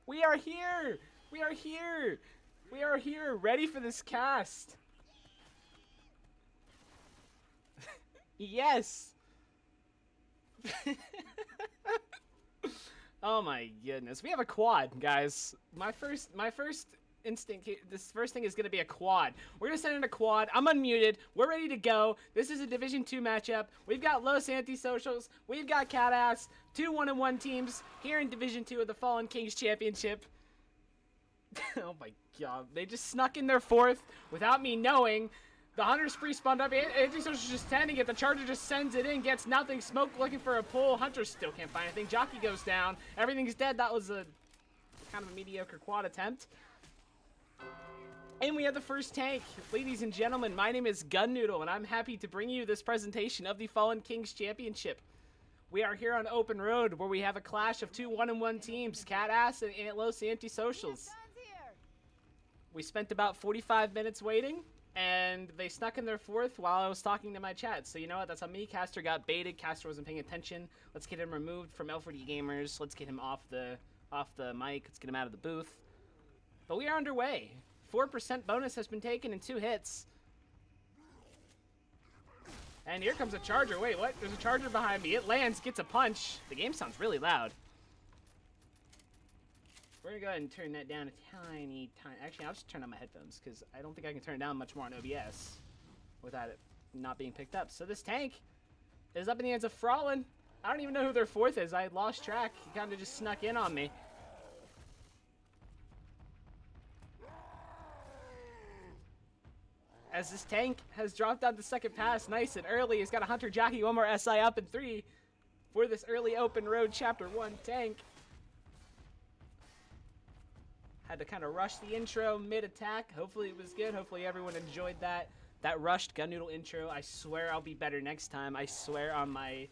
We are here! We are here! We are here, ready for this cast! Yes! Oh my goodness. We have a quad, guys. My first instinct, this first thing is going to be a quad. We're going to send in a quad. I'm unmuted. We're ready to go. This is a Division 2 matchup. We've got Los Antisocials. We've got Catass. Two 1-1 teams here in Division 2 of the Fallen Kings Championship. Oh my god. They just snuck in their fourth without me knowing. The Hunter's pre-spawned up. Antisocial's just standing it. The Charger just sends it in. Gets nothing. Smoke looking for a pull. Hunter still can't find anything. Jockey goes down. Everything's dead. That was a kind of a mediocre quad attempt. And we have the first tank. Ladies and gentlemen, my name is Gun Noodle, and I'm happy to bring you this presentation of the Fallen Kings Championship. We are here on open road where we have a clash of two 1-1 teams, Catass and Los Antisocials. We spent about 45 minutes waiting, and they snuck in their fourth while I was talking to my chat. So you know what? That's on me. Caster got baited. Caster wasn't paying attention. Let's get him removed from L4D Gamers. Let's get him off the mic. Let's get him out of the booth. But we are underway. 4% bonus has been taken in 2 hits. And here comes a Charger. Wait, what? There's a Charger behind me. It lands, gets a punch. The game sounds really loud. We're going to go ahead and turn that down a tiny. Actually, I'll just turn on my headphones because I don't think I can turn it down much more on OBS without it not being picked up. So this tank is up in the hands of Frolin. I don't even know who their fourth is. I lost track. He kind of just snuck in on me. As this tank has dropped down the second pass nice and early. He's got a Hunter Jockey, one more SI up in 3 for this early open road Chapter 1 tank. Had to kind of rush the intro mid-attack. Hopefully it was good. Hopefully everyone enjoyed that rushed Gun Noodle intro. I swear I'll be better next time. I swear on my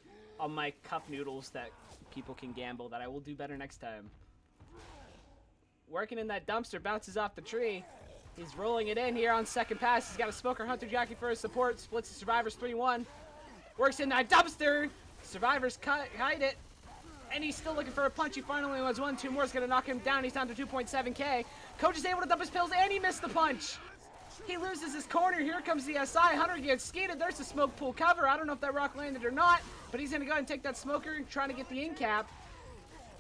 cup noodles that people can gamble that I will do better next time. Working in that dumpster, bounces off the tree. He's rolling it in here on second pass. He's got a Smoker Hunter Jockey for his support. Splits the Survivors 3-1. Works in that dumpster. Survivors hide it. And he's still looking for a punch. He finally was 1. 2 more is going to knock him down. He's down to 2.7k. Coach is able to dump his pills, and he missed the punch. He loses his corner. Here comes the SI. Hunter gets skated. There's the smoke pool cover. I don't know if that rock landed or not, but he's going to go ahead and take that Smoker, trying to get the in cap.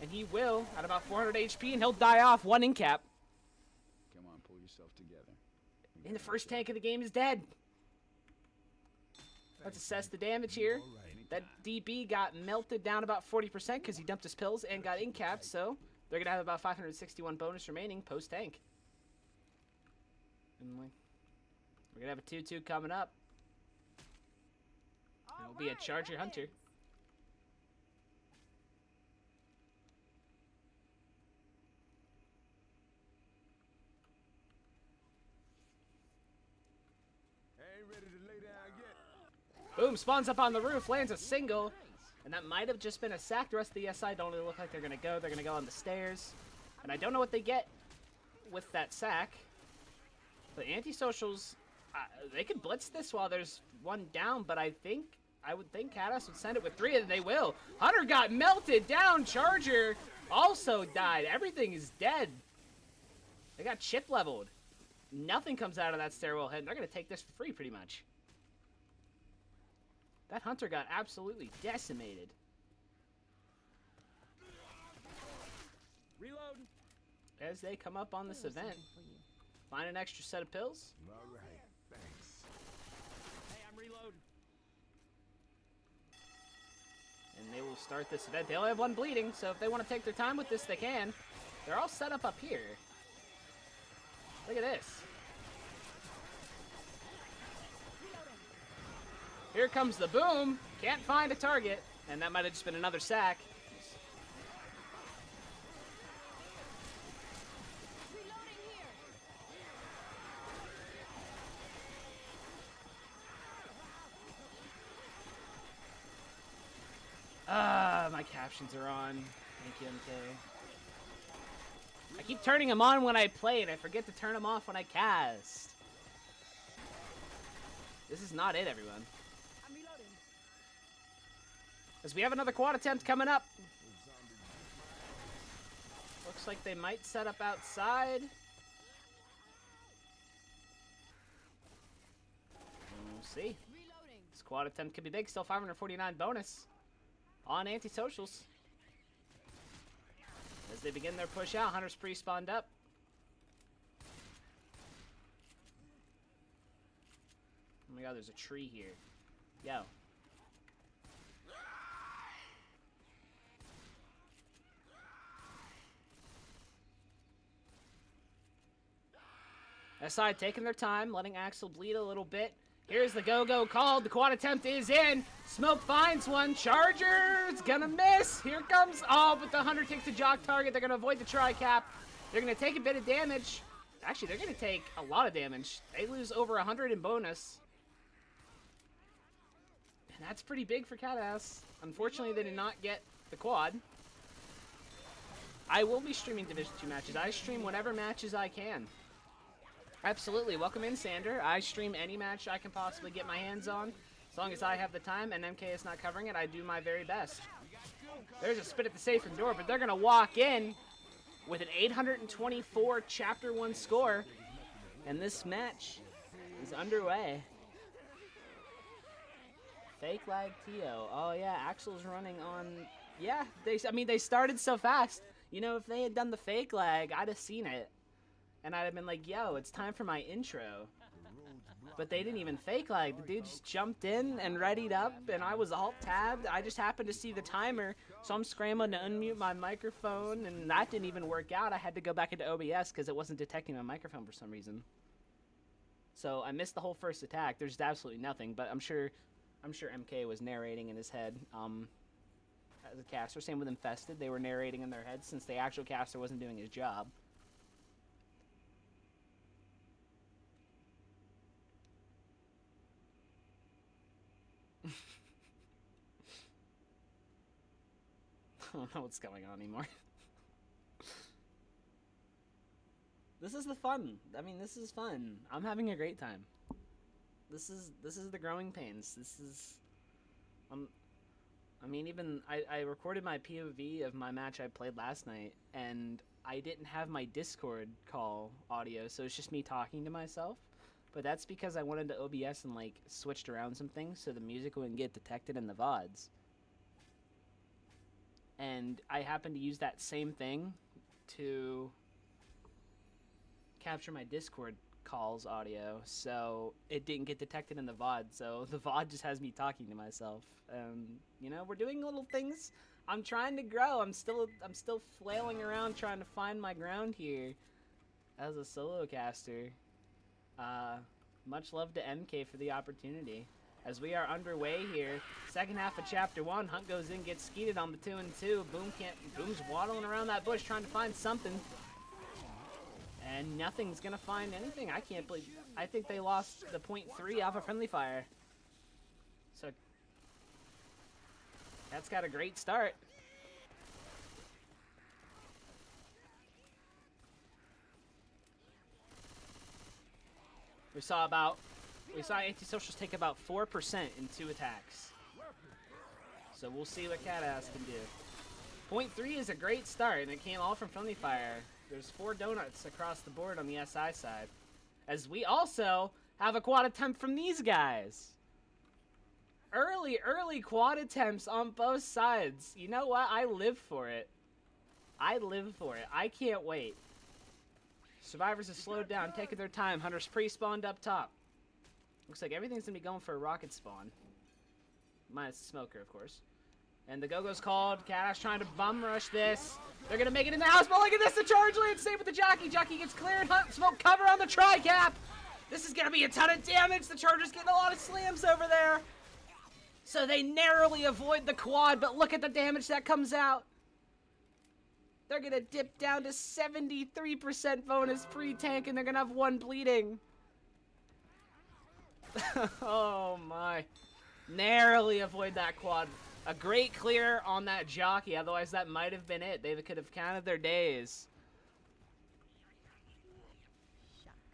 And he will, at about 400 HP, and he'll die off 1 in cap. Come on, pull yourself together. And the first tank of the game is dead. Let's assess the damage here. That DB got melted down about 40% because he dumped his pills and got in-capped, so they're going to have about 561 bonus remaining post-tank. And we're going to have a 2-2 coming up. It'll be a Charger Hunter. Ain't ready to lay down yet. Boom, spawns up on the roof, lands a single. And that might have just been a sack. The rest of the SI don't really look like they're going to go. They're going to go on the stairs. And I don't know what they get with that sack. But Antisocials, they could blitz this while there's 1 down. But I would think Catass would send it with 3, and they will. Hunter got melted down. Charger also died. Everything is dead. They got chip leveled. Nothing comes out of that stairwell head. And they're going to take this for free pretty much. That Hunter got absolutely decimated. Reload. As they come up on this event, find an extra set of pills. All right, thanks. Hey, I'm reloading. And they will start this event. They only have 1 bleeding, so if they want to take their time with this, they can. They're all set up here. Look at this. Here comes the boom. Can't find a target. And that might have just been another sack. Ah, my captions are on. Thank you, MK. I keep turning them on when I play, and I forget to turn them off when I cast. This is not it, everyone. I'm reloading. As we have another quad attempt coming up. Looks like they might set up outside. We'll see. Reloading. This quad attempt could be big. Still 549 bonus on Antisocials. As they begin their push out, Hunter's pre-spawned up. Oh my god, there's a tree here. Yo. SI taking their time, letting Axel bleed a little bit. Here's the go-go called. The quad attempt is in. Smoke finds one. Charger's gonna miss. Here comes. Oh, but the Hunter takes the jock target. They're gonna avoid the tri-cap. They're gonna take a bit of damage. Actually, they're gonna take a lot of damage. They lose over 100 in bonus. And that's pretty big for Catass. Unfortunately, they did not get the quad. I will be streaming Division 2 matches. I stream whatever matches I can. Absolutely. Welcome in, Sander. I stream any match I can possibly get my hands on. As long as I have the time and MK is not covering it, I do my very best. There's a spit at the safe room door, but they're going to walk in with an 824 Chapter 1 score. And this match is underway. Fake lag Tio. Oh, yeah, Axel's running on... Yeah, they started so fast. You know, if they had done the fake lag, I'd have seen it. And I'd have been like, yo, it's time for my intro. But they didn't even fake lag. The dude just jumped in and readied up, and I was alt-tabbed. I just happened to see the timer, so I'm scrambling to unmute my microphone, and that didn't even work out. I had to go back into OBS because it wasn't detecting my microphone for some reason. So I missed the whole first attack. There's absolutely nothing, but I'm sure MK was narrating in his head. As a caster, same with Infested. They were narrating in their heads since the actual caster wasn't doing his job. I don't know what's going on anymore. This is the fun. I mean, this is fun. I'm having a great time. This is the growing pains. This is I mean, even I recorded my POV of my match I played last night, and I didn't have my Discord call audio, so it's just me talking to myself. But that's because I went into OBS and like switched around some things so the music wouldn't get detected in the VODs. And I happened to use that same thing to capture my Discord calls audio, so it didn't get detected in the VOD. So the VOD just has me talking to myself. You know, we're doing little things. I'm trying to grow. I'm still flailing around trying to find my ground here as a solo caster. Much love to MK for the opportunity. As we are underway here, second half of Chapter 1, Hunt goes in, gets skeeted on the 2-2. Boom's waddling around that bush trying to find something. And nothing's gonna find anything. I can't believe, I think they lost the .3 off a friendly fire. So, that's got a great start. We saw Antisocials take about 4% in 2 attacks. So we'll see what Catass can do. .3 is a great start, and it came all from friendly fire. There's 4 donuts across the board on the SI side. As we also have a quad attempt from these guys. Early quad attempts on both sides. You know what? I live for it. I live for it. I can't wait. Survivors have slowed down, taking their time. Hunter's pre-spawned up top. Looks like everything's going to be going for a rocket spawn. Minus the smoker, of course. And the go-go's called. Catass trying to bum rush this. They're going to make it in the house, but look at this. The charge lands safe with the jockey. Jockey gets cleared. Hunt, smoke cover on the tri-cap. This is going to be a ton of damage. The Charger's getting a lot of slams over there. So they narrowly avoid the quad, but look at the damage that comes out. They're going to dip down to 73% bonus pre-tank, and they're going to have 1 bleeding. Oh, my. Narrowly avoid that quad. A great clear on that jockey, otherwise that might have been it. They could have counted their days.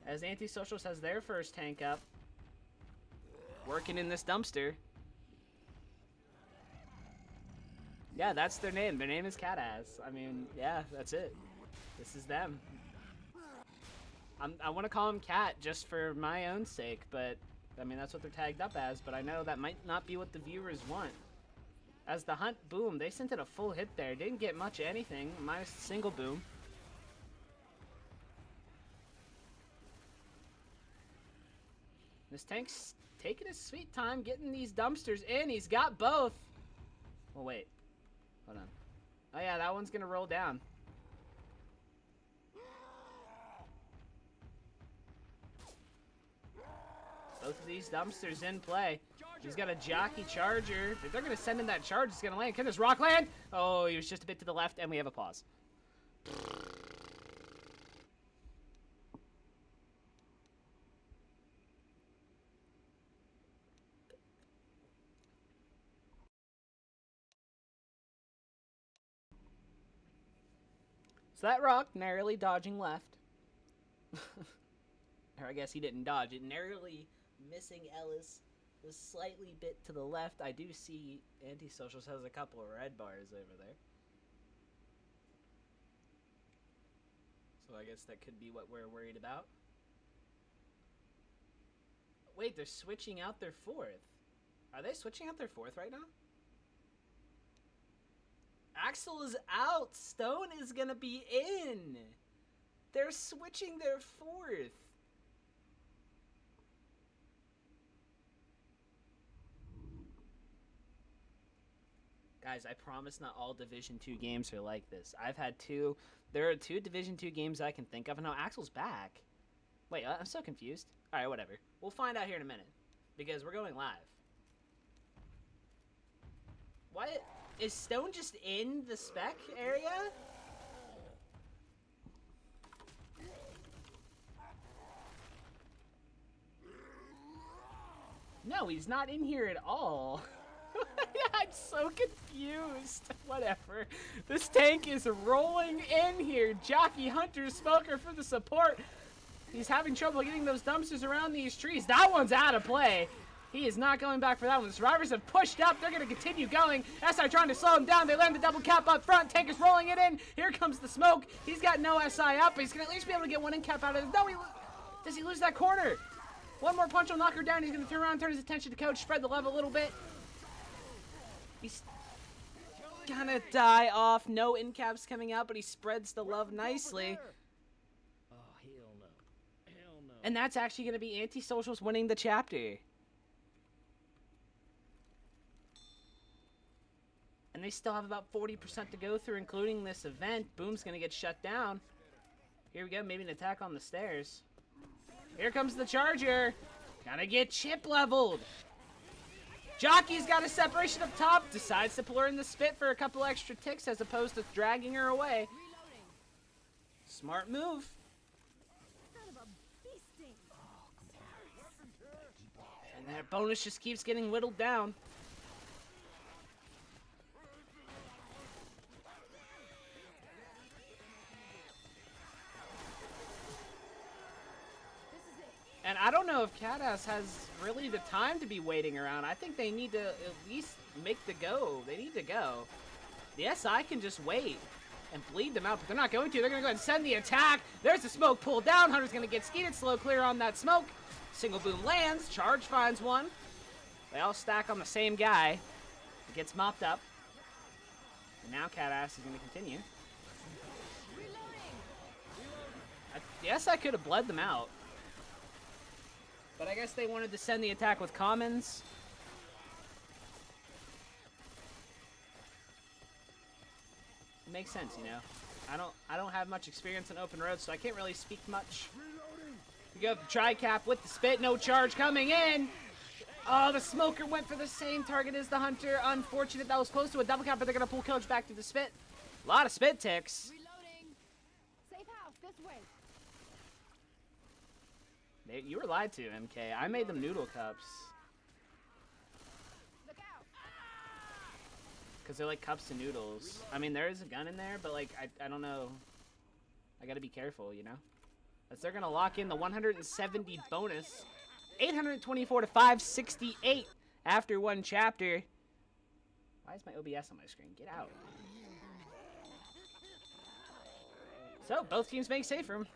As Antisocials has their first tank up. Working in this dumpster. Yeah, that's their name. Their name is Catass. I mean, yeah, that's it. This is them. I want to call him Cat just for my own sake, but I mean that's what they're tagged up as. But I know that might not be what the viewers want. As the hunt, boom, they sent in a full hit there. Didn't get much of anything, minus a single boom. This tank's taking his sweet time getting these dumpsters in. He's got both. Well, wait. Hold on. Oh yeah, that one's gonna roll down. Both of these dumpsters in play. He's got a jockey charger. If they're going to send in that charge, it's going to land. Can this rock land? Oh, he was just a bit to the left, and we have a pause. So that rock narrowly dodging left. Or I guess he didn't dodge it. Narrowly missing Ellis. Was slightly bit to the left. I do see Antisocials has a couple of red bars over there. So I guess that could be what we're worried about. Wait, they're switching out their fourth. Are they switching out their fourth right now? Axel is out. Stone is gonna be in. They're switching their fourth. Guys, I promise not all Division 2 games are like this. I've had two. There are 2 Division 2 games I can think of, and now Axel's back. Wait, I'm so confused. All right, whatever. We'll find out here in a minute, because we're going live. What? Is Stone just in the spec area? No, he's not in here at all. I'm so confused. Whatever. This tank is rolling in here. Jockey, Hunter, Smoker for the support. He's having trouble getting those dumpsters around these trees. That one's out of play. He is not going back for that one. The survivors have pushed up. They're going to continue going. SI trying to slow him down. They land the double cap up front. Tank is rolling it in. Here comes the smoke. He's got no SI up, but he's going to at least be able to get one in cap out of it. No, does he lose that corner? One more punch will knock her down. He's going to turn around, turn his attention to coach, spread the level a little bit. He's gonna die off. No in caps coming out, but he spreads the love nicely. Oh, hell no. Hell no. And that's actually going to be Antisocials winning the chapter. And they still have about 40% to go through, including this event. Boom's going to get shut down. Here we go. Maybe an attack on the stairs. Here comes the charger. Gonna get chip leveled. Jockey's got a separation up top. Decides to pull her in the spit for a couple extra ticks as opposed to dragging her away. Smart move. And that bonus just keeps getting whittled down. And I don't know if Catass has really the time to be waiting around. I think they need to at least make the go. They need to go. The SI can just wait and bleed them out, but they're not going to. They're going to go ahead and send the attack. There's the smoke pulled down. Hunter's going to get skeeted. Slow clear on that smoke. Single boom lands. Charge finds one. They all stack on the same guy. It gets mopped up. And now Catass is going to continue. The SI could have bled them out. But I guess they wanted to send the attack with commons. It makes sense, you know. I don't have much experience on open roads, so I can't really speak much. We go tri-cap with the spit, no charge coming in. Oh, the smoker went for the same target as the hunter. Unfortunate, that was close to a double cap, but they're gonna pull coach back to the spit. A lot of spit ticks. Reloading. Safe house this way. You were lied to, MK. I made them noodle cups. Look out. Because they're like cups of noodles. I mean, there is a gun in there, but like, I don't know. I gotta be careful, you know? As they're gonna lock in the 170 bonus. 824 to 568 after one chapter. Why is my OBS on my screen? Get out. So, both teams make safe room.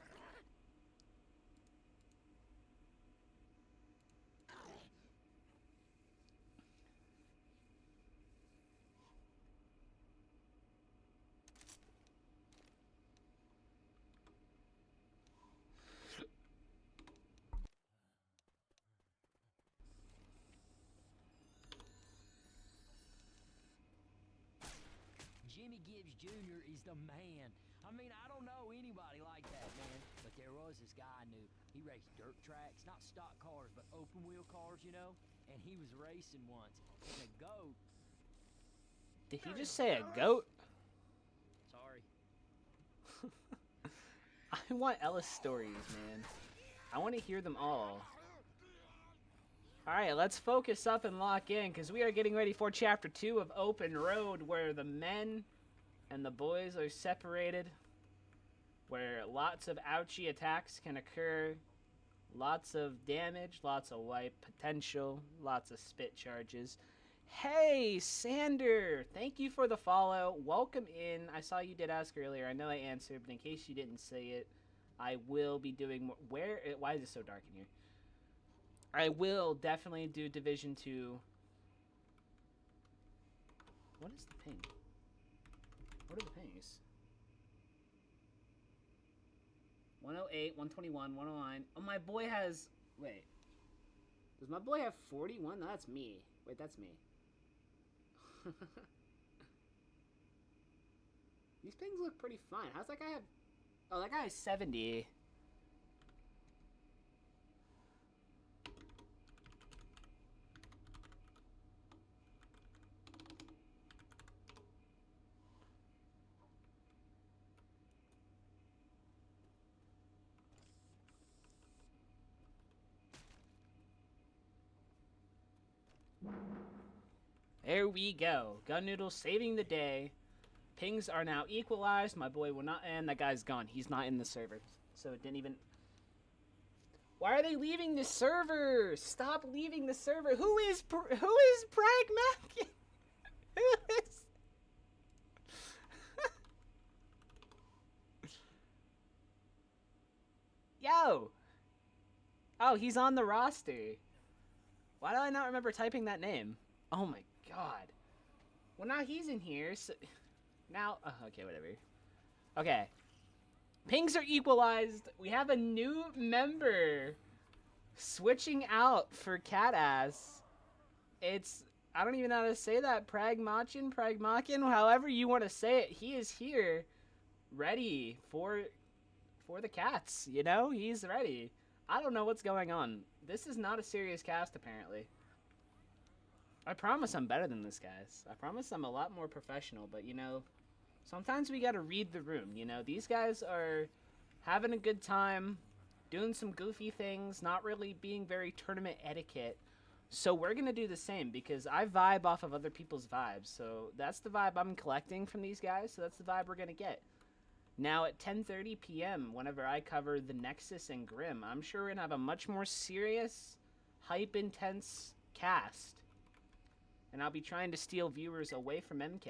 Jimmy Gibbs Jr. is the man. I mean, I don't know anybody like that, man. But there was this guy I knew. He raced dirt tracks, not stock cars, but open wheel cars, you know? And he was racing once. And a goat. Did he just say a goat? Sorry. I want Ellis stories, man. I want to hear them all. Alright, let's focus up and lock in, because we are getting ready for Chapter 2 of Open Road, where the men and the boys are separated, where lots of ouchie attacks can occur, lots of damage, lots of wipe potential, lots of spit charges. Hey, Sander! Thank you for the follow. Welcome in. I saw you did ask earlier. I know I answered, but in case you didn't say it, I will be doing more. Why is it so dark in here? I will definitely do Division 2. What is the ping? What are the pings? 108, 121, 109. Oh, my boy has... Wait. Does my boy have 41? No, that's me. Wait, that's me. These pings look pretty fine. How's that guy have... Oh, that guy has 70. There we go. Gun Noodle saving the day. Pings are now equalized. My boy will not... And that guy's gone. He's not in the server. So it didn't even... Why are they leaving the server? Stop leaving the server. Who is Pragmatic? Who is... Yo! Oh, he's on the roster. Why do I not remember typing that name? Oh my god. Well, now he's in here, so... Now... okay, whatever. Okay. Pings are equalized. We have a new member switching out for Catass. It's... I don't even know how to say that. Pragmakin, however you want to say it. He is here, ready for the cats, you know? He's ready. I don't know what's going on. This is not a serious cast, apparently. I promise I'm better than this, guys. I promise I'm a lot more professional, but, you know, sometimes we gotta read the room, you know? These guys are having a good time, doing some goofy things, not really being very tournament etiquette. So we're gonna do the same, because I vibe off of other people's vibes. So that's the vibe I'm collecting from these guys, so that's the vibe we're gonna get. Now at 10:30 p.m., whenever I cover the Nexus and Grim, I'm sure we're gonna have a much more serious, hype-intense cast. And I'll be trying to steal viewers away from MK,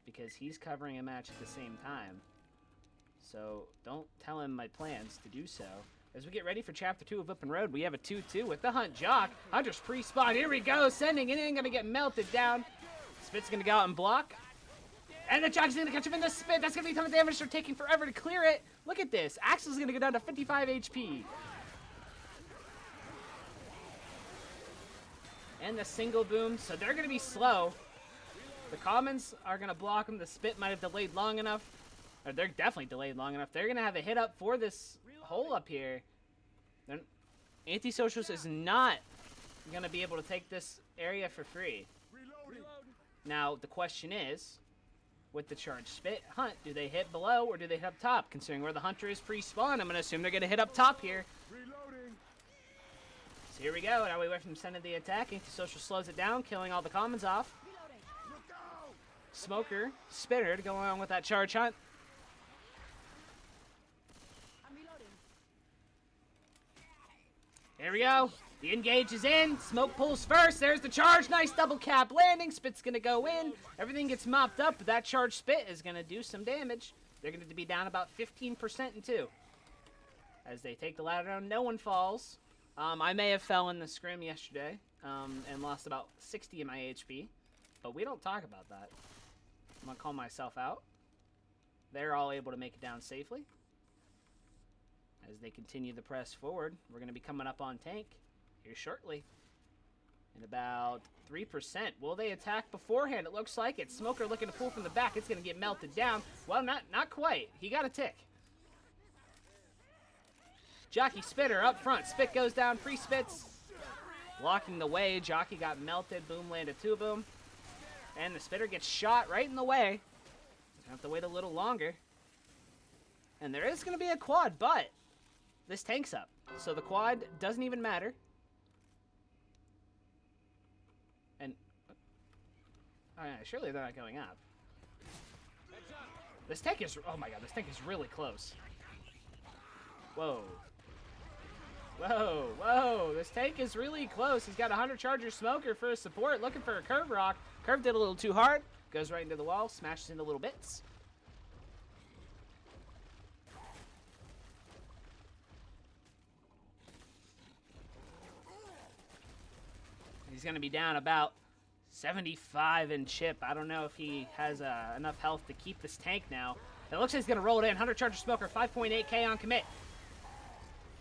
because he's covering a match at the same time. So don't tell him my plans to do so. As we get ready for Chapter 2 of Open Road, we have a 2-2 with the Hunt Jock. Hunter's pre-spawn, here we go, sending it in, gonna get melted down. Spit's gonna go out and block. And the Jock's gonna catch him in the Spit. That's gonna be a ton of damage. They're taking forever to clear it. Look at this. Axel's gonna go down to 55 HP. And the single boom, so they're gonna be slow. The Commons are gonna block them. The Spit might have delayed long enough. Or they're definitely delayed long enough. They're gonna have a hit up for this hole up here. Antisocials is not gonna be able to take this area for free. Now the question is, with the charged Spit Hunt, do they hit below or do they hit up top? Considering where the Hunter is pre-spawn, I'm gonna assume they're gonna hit up top here. So here we go. Now we went from sending the attack. Antisocial slows it down, killing all the Commons off. Smoker, Spinner to go along with that charge hunt. Here we go. The engage is in. Smoke pulls first. There's the charge. Nice double cap landing. Spit's going to go in. Everything gets mopped up, but that charged Spit is going to do some damage. They're going to be down about 15% in 2. As they take the ladder down, no one falls. I may have fell in the scrim yesterday and lost about 60 of my HP, but we don't talk about that. I'm going to call myself out. They're all able to make it down safely. As they continue the press forward, we're going to be coming up on tank here shortly. In about 3%. Will they attack beforehand? It looks like it. Smoker looking to pull from the back. It's going to get melted down. Well, not quite. He got a tick. Jockey Spitter up front. Spit goes down. Free spits. Blocking the way. Jockey got melted. Boom landed 2 boom. And the Spitter gets shot right in the way. Have to wait a little longer. And there is going to be a quad, but this tank's up. So the quad doesn't even matter. And oh yeah, surely they're not going up. This tank is, oh my god, this tank is really close. Whoa. Whoa, whoa, this tank is really close. He's got a 100 Charger Smoker for his support, looking for a Curve Rock. Curve did a little too hard. Goes right into the wall, smashes into little bits. He's going to be down about 75 in chip. I don't know if he has enough health to keep this tank now. It looks like he's going to roll it in. 100 Charger Smoker, 5.8k on commit.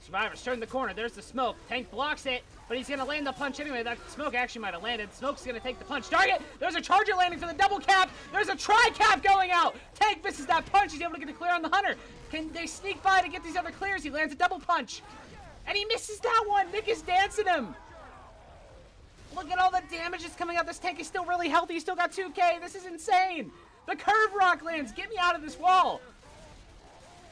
Survivors turn the corner. There's the smoke. Tank blocks it, but he's going to land the punch anyway. That smoke actually might have landed. Smoke's going to take the punch. Target! There's a Charger landing for the double cap. There's a tri-cap going out. Tank misses that punch. He's able to get a clear on the Hunter. Can they sneak by to get these other clears? He lands a double punch. And he misses that one. Nick is dancing him. Look at all the damage that's coming out. This tank is still really healthy. He's still got 2k. This is insane. The Curve Rock lands. Get me out of this wall.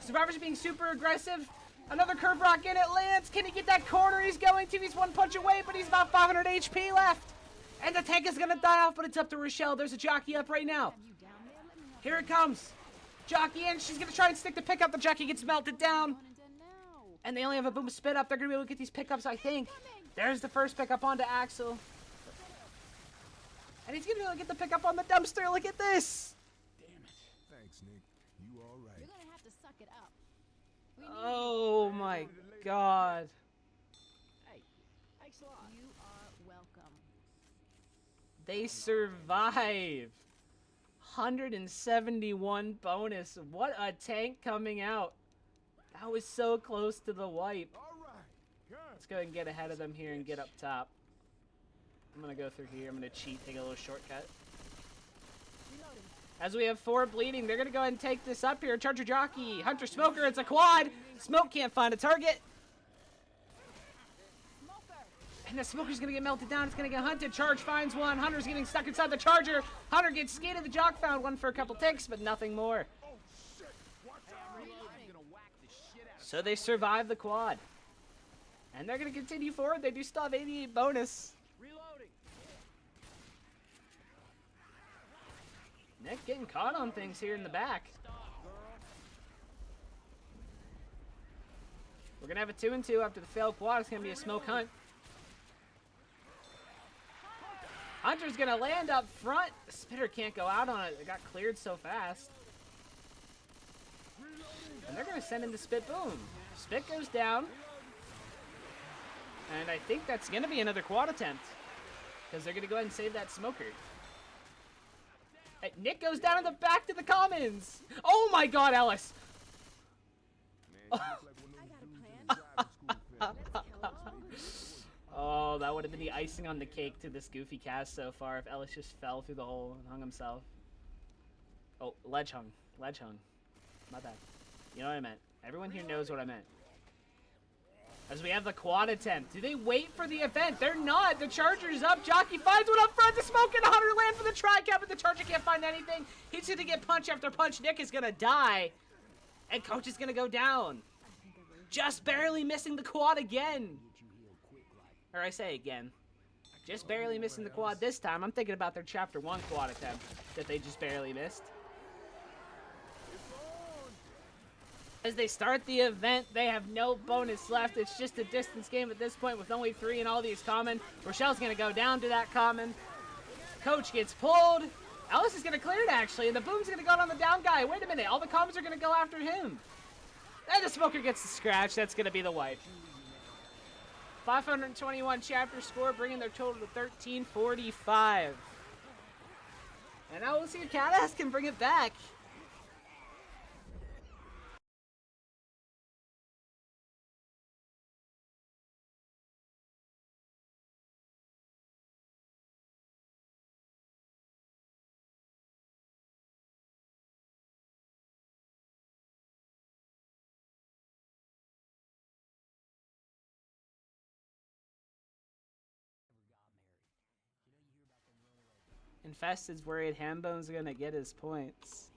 Survivors are being super aggressive. Another Curve Rock in, it lands. Can he get that corner? He's going to. He's 1 punch away, but he's about 500 HP left. And the tank is going to die off, but it's up to Rochelle. There's a jockey up right now. Here it comes. Jockey in. She's going to try and stick the pickup. The jockey gets melted down. And they only have a boom spit up. They're going to be able to get these pickups, I think. There's the first pickup onto Axel. And he's going to be able to get the pickup on the dumpster. Look at this. Damn it. Thanks, Nick. You all right? You're gonna have to suck it up. We need Oh my god. Hey, thanks a lot. you. You are welcome. They survive. 171 bonus. What a tank coming out. That was so close to the wipe. All right. Good. Let's go ahead and get ahead of them here and get up top. I'm going to go through here. I'm going to cheat, take a little shortcut. Reloading. As we have 4 bleeding, they're going to go ahead and take this up here. Charger Jockey, Hunter Smoker, it's a quad. Smoke can't find a target. Smoker. And the Smoker's going to get melted down. It's going to get hunted. Charge finds one. Hunter's getting stuck inside the Charger. Hunter gets skated. The Jock found one for a couple ticks, but nothing more. Oh, shit. Watch out. I'm gonna whack the shit out of So they survive the quad. And they're going to continue forward. They do still have 88 bonus. reloading. Nick getting caught on things here in the back. Stop, girl. We're going to have a 2-2 after the failed quad. It's going to be a smoke hunt. Hunter's going to land up front. The Spitter can't go out on it. It got cleared so fast. And they're going to send in the Spit Boom. Spit goes down. And I think that's going to be another quad attempt. Because they're going to go ahead and save that Smoker. Hey, Nick goes down in the back to the commons. Oh my god, Ellis. Man, you look like one of those dudes in driving school film. Let's kill it. Oh, that would have been the icing on the cake to this goofy cast so far if Ellis just fell through the hole and hung himself. Oh, ledge hung. Ledge hung. My bad. You know what I meant. Everyone here knows what I meant. As we have the quad attempt. Do they wait for the event? They're not. The Charger's up. Jockey finds one up front. The Smoke and Hunter land for the tri-cap, but the Charger can't find anything. He's going to get punch after punch. Nick is going to die. And Coach is going to go down. Just barely missing the quad again. Or I say again. Just barely missing the quad this time. I'm thinking about their Chapter 1 quad attempt that they just barely missed. As they start the event, they have no bonus left. It's just a distance game at this point with only 3 and all these common. Rochelle's going to go down to that common. Coach gets pulled. Ellis is gonna clear it actually, and the boom's gonna go on the down guy. Wait a minute, all the commons are gonna go after him. And the smoker gets the scratch. That's gonna be the wipe. 521 chapter score, bringing their total to 1345. And now we'll see if Catass can bring it back. Infested's worried Hambone's gonna get his points.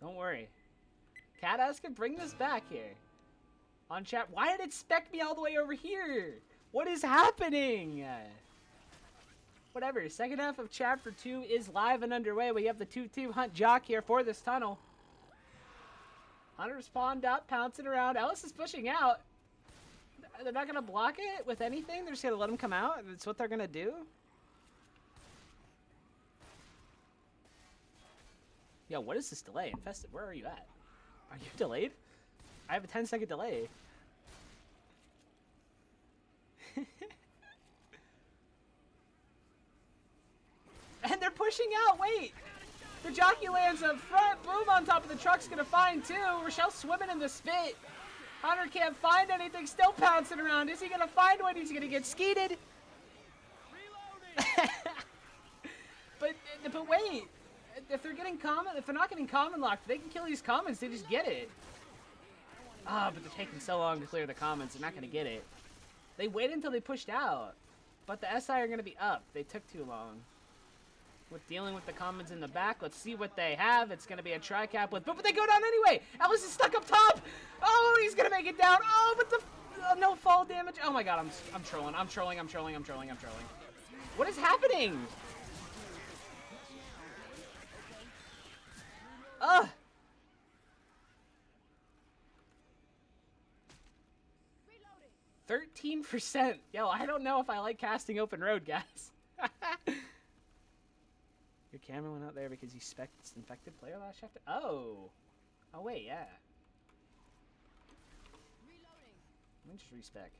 Don't worry. Catass can bring this back here. On chat. Why did it spec me all the way over here? What is happening? Whatever. Second half of chapter 2 is live and underway. We have the 2-2 hunt jock here for this tunnel. Hunter spawned up, pouncing around. Ellis is pushing out. They're not going to block it with anything. They're just going to let him come out. That's what they're going to do. Yo, what is this delay? Infested, where are you at? Are you delayed? I have a 10-second delay. And they're pushing out. Wait. The jockey lands up front. Boom on top of the truck's gonna find two. Rochelle's swimming in the spit. Hunter can't find anything. Still pouncing around. Is he gonna find one? He's gonna get skeeted. but wait. If they're getting common, if they're not getting common locked, they can kill these commons. They just get it. Ah, but they're taking so long to clear the commons. They're not gonna get it. They waited until they pushed out. But the SI are gonna be up. They took too long. With dealing with the commons in the back, let's see what they have. It's gonna be a tri-cap with, but they go down anyway. Ellis is stuck up top. Oh, he's gonna make it down. Oh, but the no fall damage. Oh my God, I'm trolling. I'm trolling. What is happening? Ugh. 13%. Yo, I don't know if I like casting open road, guys. Your camera went out there because you spec'd infected player last chapter? Oh. Oh, wait, yeah. Let me just respec.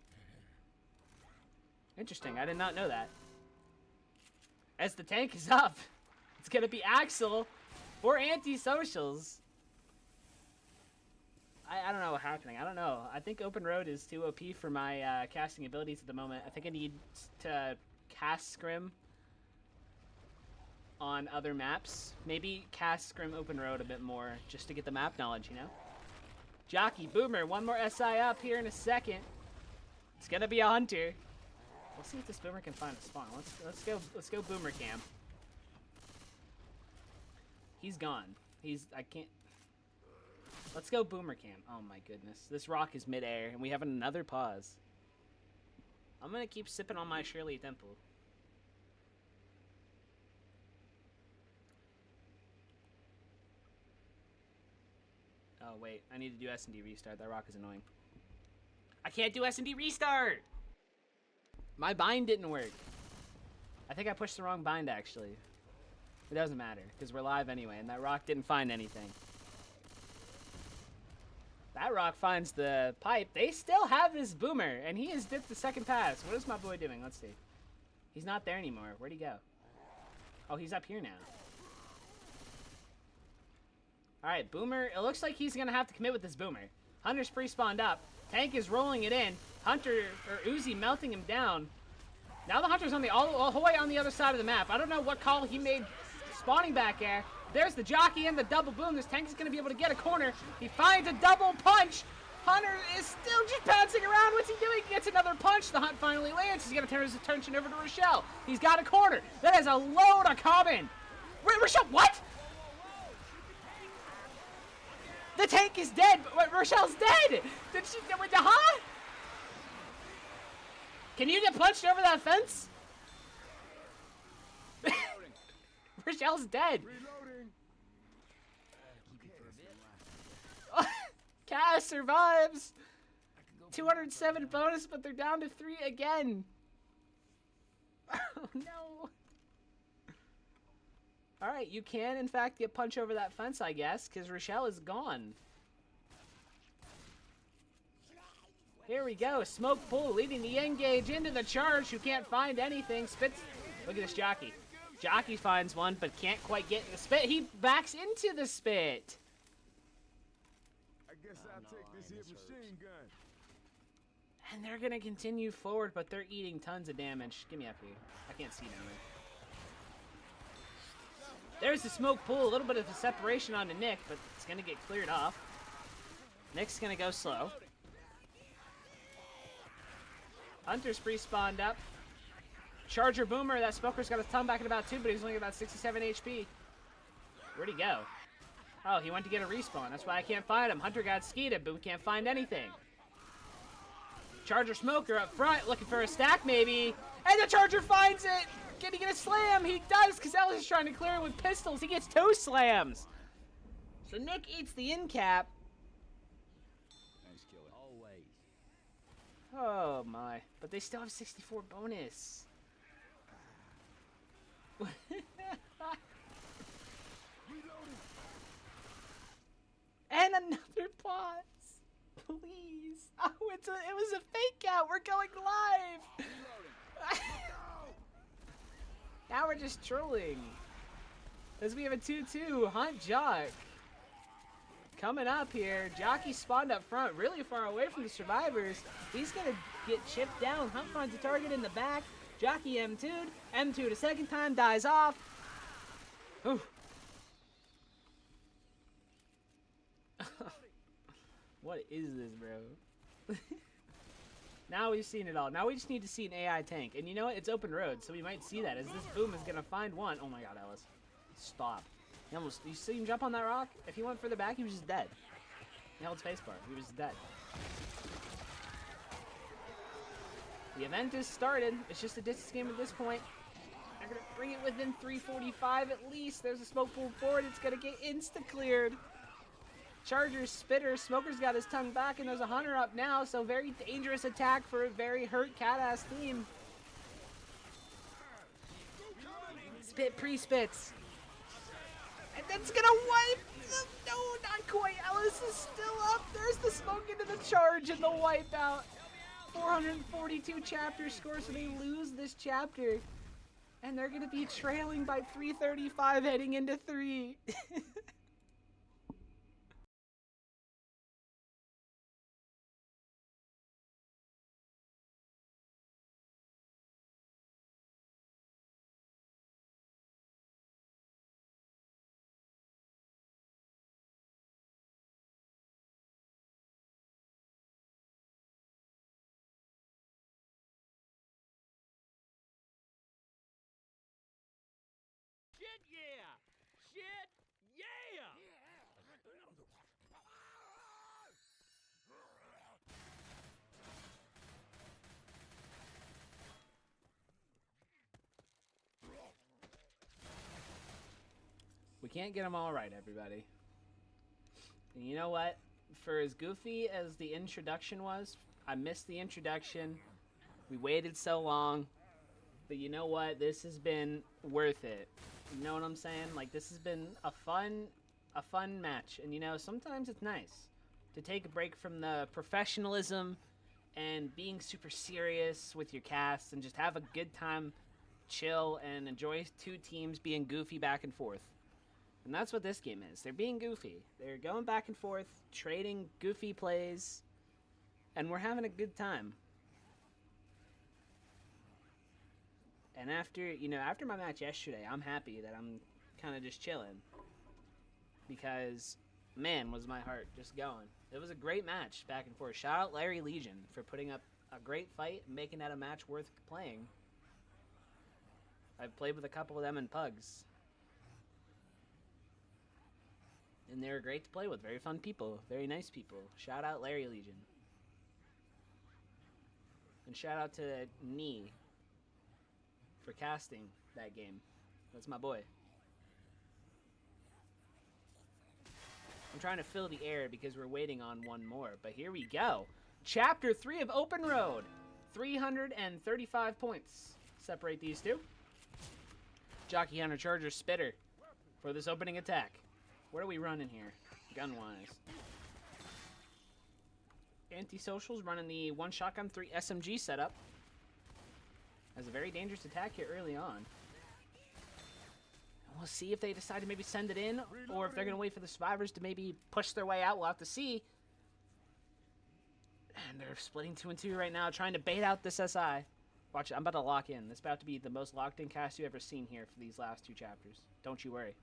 Interesting, I did not know that. As the tank is up, it's going to be Axel for Antisocials. I don't know what's happening. I don't know. I think open road is too OP for my casting abilities at the moment. I think I need to cast Scrim on other maps. Maybe cast Scrim open road a bit more just to get the map knowledge, you know? Jockey, Boomer, one more SI up here in a second. It's gonna be a Hunter. We'll see if this Boomer can find a spawn. Let's go Boomer cam. He's gone. I can't. Let's go Boomer cam. Oh my goodness. This rock is midair and we have another pause. I'm gonna keep sipping on my Shirley Temple. Oh wait, I need to do S&D restart. That rock is annoying. I can't do S&D restart! My bind didn't work. I think I pushed the wrong bind actually. It doesn't matter, because we're live anyway, and that rock didn't find anything. That rock finds the pipe. They still have his Boomer, and he has dipped the second pass. What is my boy doing? Let's see. He's not there anymore. Where'd he go? Oh, he's up here now. Alright, Boomer. It looks like he's going to have to commit with this Boomer. Hunter's pre-spawned up. Tank is rolling it in. Hunter, or Uzi, melting him down. Now the Hunter's on the all the way on the other side of the map. I don't know what call he made spawning back there. There's the jockey and the double boom. This tank is going to be able to get a corner. He finds a double punch. Hunter is still just bouncing around. What's he doing? He gets another punch. The hunt finally lands. He's going to turn his attention over to Rochelle. He's got a corner. That is a load of common. Rochelle, what? The tank is dead. Rochelle's dead. Did she? Huh? Can you get punched over that fence? Rochelle's dead. Cass survives. 207 bonus, but they're down to 3 again. Oh, no. All right, you can, in fact, get punched over that fence, I guess, because Rochelle is gone. Here we go. Smoke Pool leading the engage into the charge, who can't find anything. Spits. Look at this jockey. Jockey finds one, but can't quite get in the spit. He backs into the spit. I guess I'll take this here machine gun. And they're going to continue forward, but they're eating tons of damage. Get me up here. I can't see down there. There's the Smoke Pool. A little bit of a separation onto Nick, but it's going to get cleared off. Nick's going to go slow. Hunter's respawned up. Charger Boomer, that smoker's got his tongue back at about 2, but he's only about 67 HP. Where'd he go? Oh, he went to get a respawn. That's why I can't find him. Hunter got skeeted, but we can't find anything. Charger Smoker up front, looking for a stack maybe. And the Charger finds it! Can he get a slam? He does, because Ellis is trying to clear it with pistols. He gets 2 slams. So Nick eats the in cap. Nice killer. Always. Oh my. But they still have 64 bonus. And another pause. Please. Oh, it was a fake out. We're going live. Now we're just trolling. As we have a 2-2. Hunt Jock. Coming up here. Jockey spawned up front, really far away from the survivors. He's going to get chipped down. Hunt finds a target in the back. Jockey M2'd. M2'd a second time, dies off. Ooh. What is this, bro? Now we've seen it all. Now we just need to see an AI tank. And you know what? It's open road, so we might see that as this boom is going to find one. Oh my god, Ellis. Stop. You see him jump on that rock? If he went further back, he was just dead. He held spacebar. He was dead. The event is started. It's just a distance game at this point. They're going to bring it within 345 at least. There's a smoke pool forward. It's going to get insta-cleared. Charger, Spitter, Smoker's got his tongue back, and there's a Hunter up now, so very dangerous attack for a very hurt Catass team. Spit pre-spits. And then it's gonna wipe them. No, not quite. Ellis is still up. There's the smoke into the charge and the wipeout. 442 chapter score, so they lose this chapter. And they're gonna be trailing by 335 heading into 3. Shit yeah! Shit yeah! We can't get them all right, everybody. And you know what? For as goofy as the introduction was, I missed the introduction. We waited so long. But you know what? This has been worth it. You know what I'm saying? Like, this has been a fun match. And you know, sometimes it's nice to take a break from the professionalism and being super serious with your cast and just have a good time, chill, and enjoy two teams being goofy back and forth. And that's what this game is. They're being goofy. They're going back and forth, trading goofy plays, and we're having a good time. And after my match yesterday, I'm happy that I'm kind of just chilling. Because, man, was my heart just going. It was a great match, back and forth. Shout out Larry Legion for putting up a great fight and making that a match worth playing. I've played with a couple of them in Pugs. And they were great to play with. Very fun people. Very nice people. Shout out Larry Legion. And shout out to Nee for casting that game. That's my boy. I'm trying to fill the air because we're waiting on one more. But here we go. Chapter 3 of Open Road. 335 points separate these two. Jockey Hunter Charger Spitter for this opening attack. What are we running here, gun-wise? Antisocials running the 1 shotgun, 3 SMG setup. Has a very dangerous attack here early on. We'll see if they decide to maybe send it in, or if they're going to wait for the survivors to maybe push their way out. We'll have to see. And they're splitting 2 and 2 right now, trying to bait out this SI. Watch it, I'm about to lock in. This is about to be the most locked in cast you've ever seen here for these last 2 chapters. Don't you worry.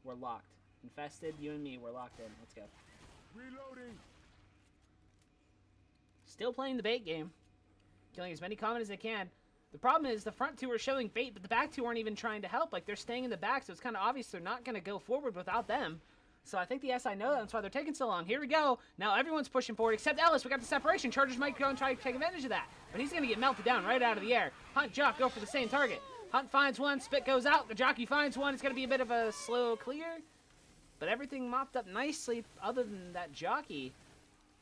We're locked. Infested, you and me, we're locked in. Let's go. Reloading. Still playing the bait game. Killing as many common as they can. The problem is the front 2 are showing bait, but the back 2 aren't even trying to help. Like, they're staying in the back, so it's kind of obvious they're not going to go forward without them. So I think the SI know that. That's why they're taking so long. Here we go. Now everyone's pushing forward except Ellis. We got the separation. Chargers might go and try to take advantage of that. But he's going to get melted down right out of the air. Hunt, Jock go for the same target. Hunt finds one. Spit goes out. The Jockey finds one. It's going to be a bit of a slow clear. But everything mopped up nicely other than that Jockey.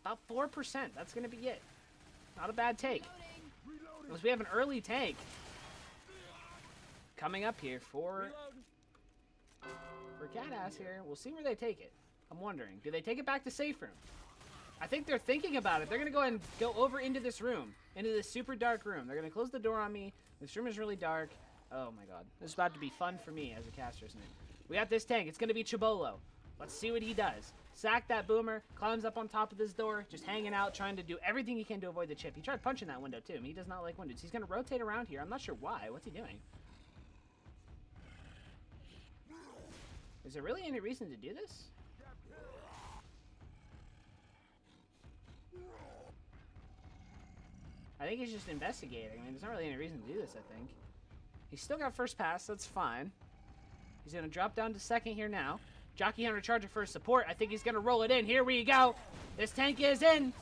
About 4%. That's going to be it. Not a bad take. Because we have an early tank coming up here for Catass here. We'll see where they take it. I'm wondering. Do they take it back to safe room? I think they're thinking about it. They're going to go ahead and go over into this room. Into this super dark room. They're going to close the door on me. This room is really dark. Oh my god. This is about to be fun for me as a caster, isn't it? We got this tank. It's going to be Chibolo. Let's see what he does. Sack that boomer. Climbs up on top of this door. Just hanging out. Trying to do everything he can to avoid the chip. He tried punching that window too. He does not like windows. He's going to rotate around here. I'm not sure why. What's he doing? Is there really any reason to do this? I think he's just investigating. I mean, there's not really any reason to do this, I think. He's still got first pass. That's fine. He's going to drop down to second here now. Jockey Hunter Charger for support. I think he's going to roll it in. Here we go. This tank is in.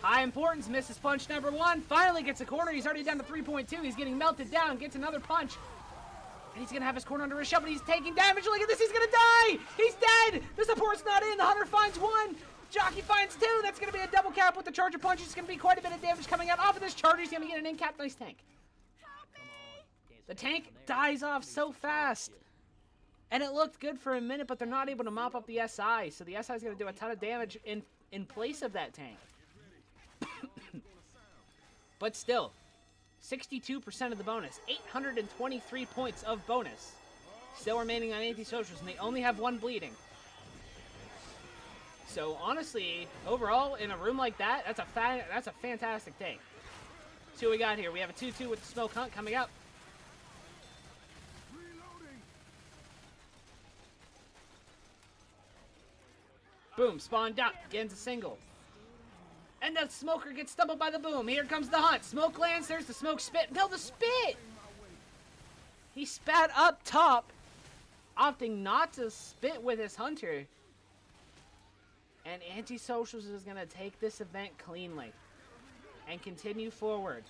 High importance. Misses punch number 1. Finally gets a corner. He's already down to 3.2. He's getting melted down. Gets another punch. And he's going to have his corner under his shell, but he's taking damage. Look at this. He's going to die. He's dead. The support's not in. The Hunter finds 1. Jockey finds 2. That's going to be a double cap with the Charger punch. It's going to be quite a bit of damage coming out off of this Charger. He's going to get an in-cap. Nice tank. The tank dies off so fast. And it looked good for a minute, but they're not able to mop up the SI. So the SI is going to do a ton of damage in place of that tank. But still, 62% of the bonus. 823 points of bonus. Still remaining on Antisocials, and they only have 1 bleeding. So honestly, overall, in a room like that, that's a fantastic take. See what we got here. We have a 2-2 with the Smoke Hunt coming up. Boom, spawned out, gets a single. And the smoker gets stumbled by the boom. Here comes the hunt. Smoke lands, there's the smoke spit. No, the spit! He spat up top, opting not to spit with his hunter. And Antisocials is going to take this event cleanly and continue forward.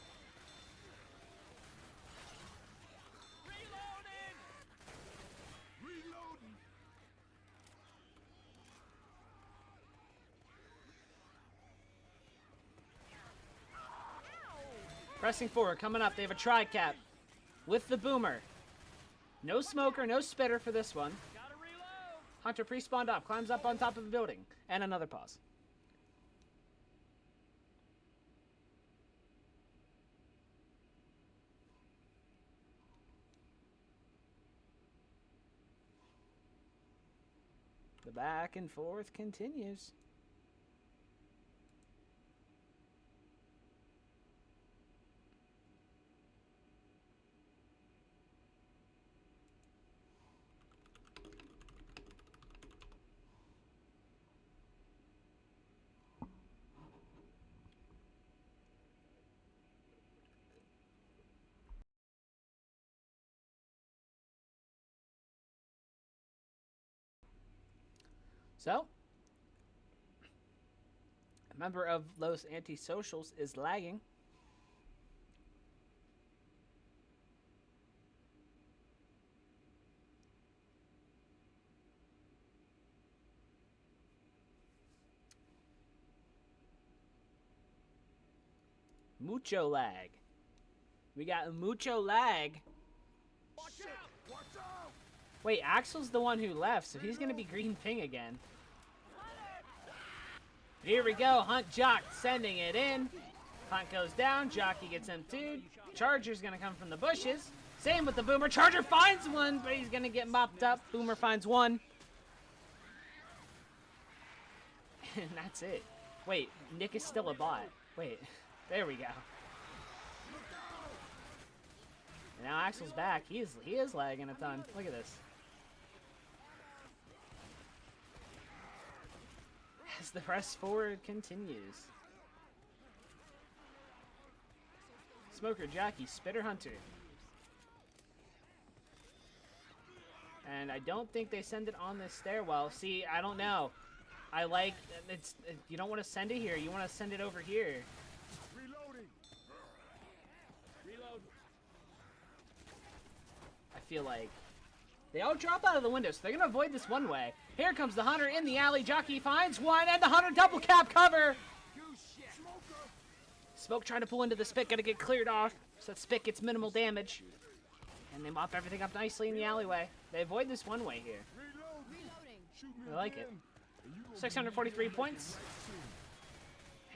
Pressing forward, coming up. They have a tri-cap with the boomer. No smoker, no spitter for this one. Hunter pre-spawned up, climbs up on top of the building. And another pause. The back and forth continues. So, a member of Los Antisocials is lagging. Mucho lag. We got mucho lag. Watch out! Watch out! Wait, Axel's the one who left, so he's gonna be green ping again. Here we go, Hunt Jock sending it in. Hunt goes down, Jockey gets M2'd. Charger's gonna come from the bushes. Same with the Boomer. Charger finds one, but he's gonna get mopped up. Boomer finds one. And that's it. Wait, Nick is still a bot. Wait, there we go. And now Axel's back. He is lagging a ton. Look at this. As the press forward continues. Smoker, Jockey, Spitter, Hunter. And I don't think they send it on this stairwell. See, I don't know. I like it's. You don't want to send it here. You want to send it over here. Reloading. Reload. I feel like they all drop out of the window, so they're gonna avoid this one way. Here comes the Hunter in the alley. Jockey finds one, and the Hunter double cap cover. Smoke trying to pull into the Spit, gonna get cleared off, so that Spit gets minimal damage. And they mop everything up nicely in the alleyway. They avoid this one way here. Reloading. I like it. 643 points.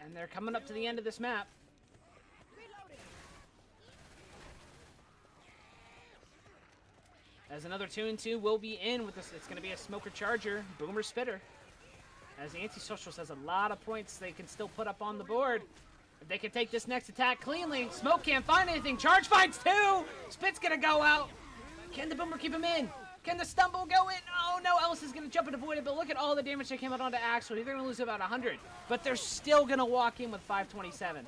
And they're coming up to the end of this map. Reloading. As another 2-2 will be in with this. It's going to be a Smoker Charger, Boomer Spitter. As the Antisocials has a lot of points they can still put up on the board. If they can take this next attack cleanly, Smoke can't find anything. Charge finds two! Spit's going to go out. Can the Boomer keep him in? Can the Stumble go in? Oh no, Ellis is going to jump and avoid it, but look at all the damage that came out onto Axel. They're going to lose about 100, but they're still going to walk in with 527.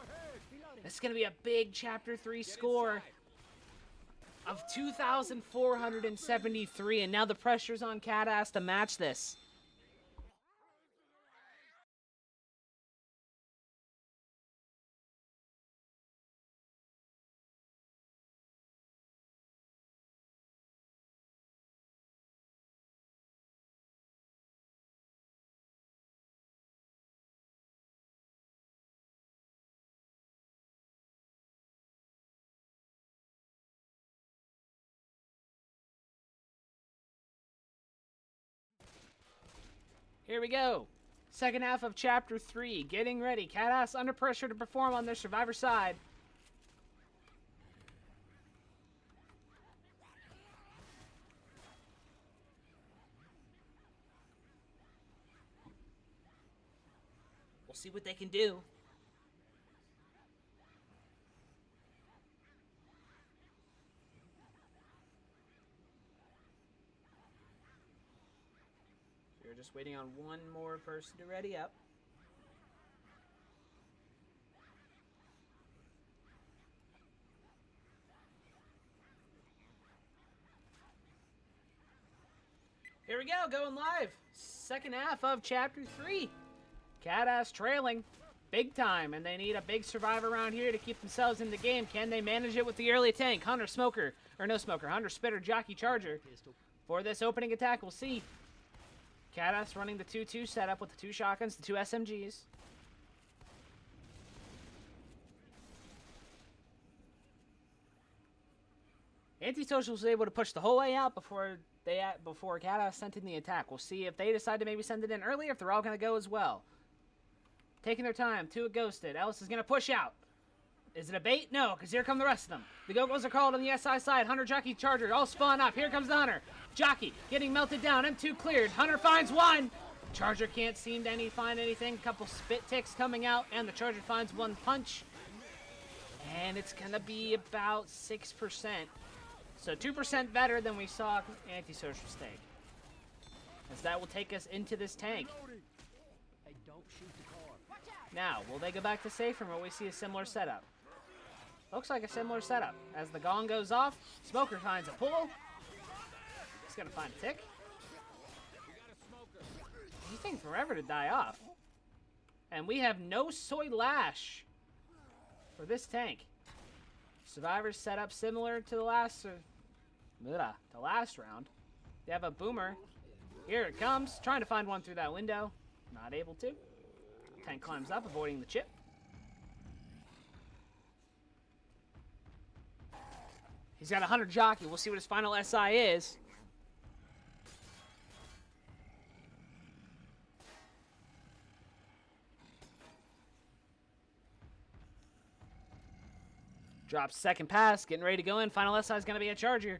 This is going to be a big Chapter 3 score of 2,473, and now the pressure's on Catass to match this. Here we go. Second half of Chapter 3. Getting ready. Catass under pressure to perform on their Survivor side. We'll see what they can do. We're just waiting on one more person to ready up. Here we go, going live. Second half of Chapter 3. Catass trailing big time, and they need a big survivor around here to keep themselves in the game. Can they manage it with the early tank? Hunter, Smoker, or no Smoker, Hunter, Spitter, Jockey, Charger. For this opening attack, we'll see. Catass running the 2-2 setup with the two shotguns, the two SMGs. Antisocial was able to push the whole way out before Catass sent in the attack. We'll see if they decide to maybe send it in early, if they're all going to go as well. Taking their time, two ghosted. Ellis is going to push out. Is it a bait? No, because here come the rest of them. The Go-Go's are called on the SI side. Hunter, Jockey, Charger, all spawn up. Here comes the Hunter. Jockey getting melted down. M2 cleared. Hunter finds one. Charger can't seem to find anything. Couple spit ticks coming out, and the Charger finds one punch. And it's going to be about 6%. So 2% better than we saw Antisocial stake. As that will take us into this tank. Hey, don't shoot the car. Now, will they go back to safe, or will we see a similar setup? Looks like a similar setup. As the gong goes off, Smoker finds a pull. He's gonna find a tick. He's taking forever to die off. And we have no soy lash for this tank. Survivors set up similar to the last round. They have a Boomer. Here it comes, trying to find one through that window. Not able to. Tank climbs up, avoiding the chip. He's got a Hunter Jockey. We'll see what his final SI is. Drops second pass, getting ready to go in. Final SI is going to be a Charger.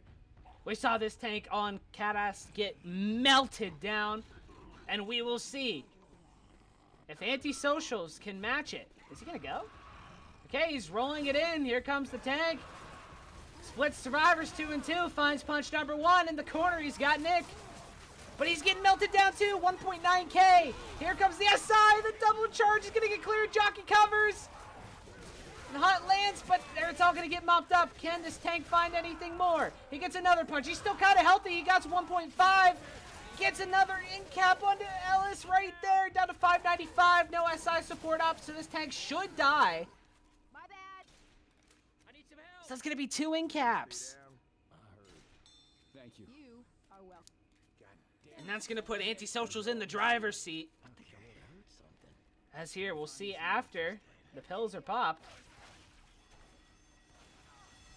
We saw this tank on Catass get melted down, and we will see if Antisocials can match it. Is he going to go? Okay, he's rolling it in. Here comes the tank. Splits survivors 2 and 2. Finds punch number 1 in the corner. He's got Nick. But he's getting melted down too. 1.9k. Here comes the SI. The double charge is going to get cleared. Jockey covers. And Hunt lands, but it's all going to get mopped up. Can this tank find anything more? He gets another punch. He's still kind of healthy. He got 1.5. Gets another in cap onto Ellis right there. Down to 595. No SI support up, so this tank should die. My bad. I need some help. So that's going to be 2 in caps. Thank you. You are welcome. And that's going to put Antisocials in the driver's seat. As here, we'll see after the pills are popped.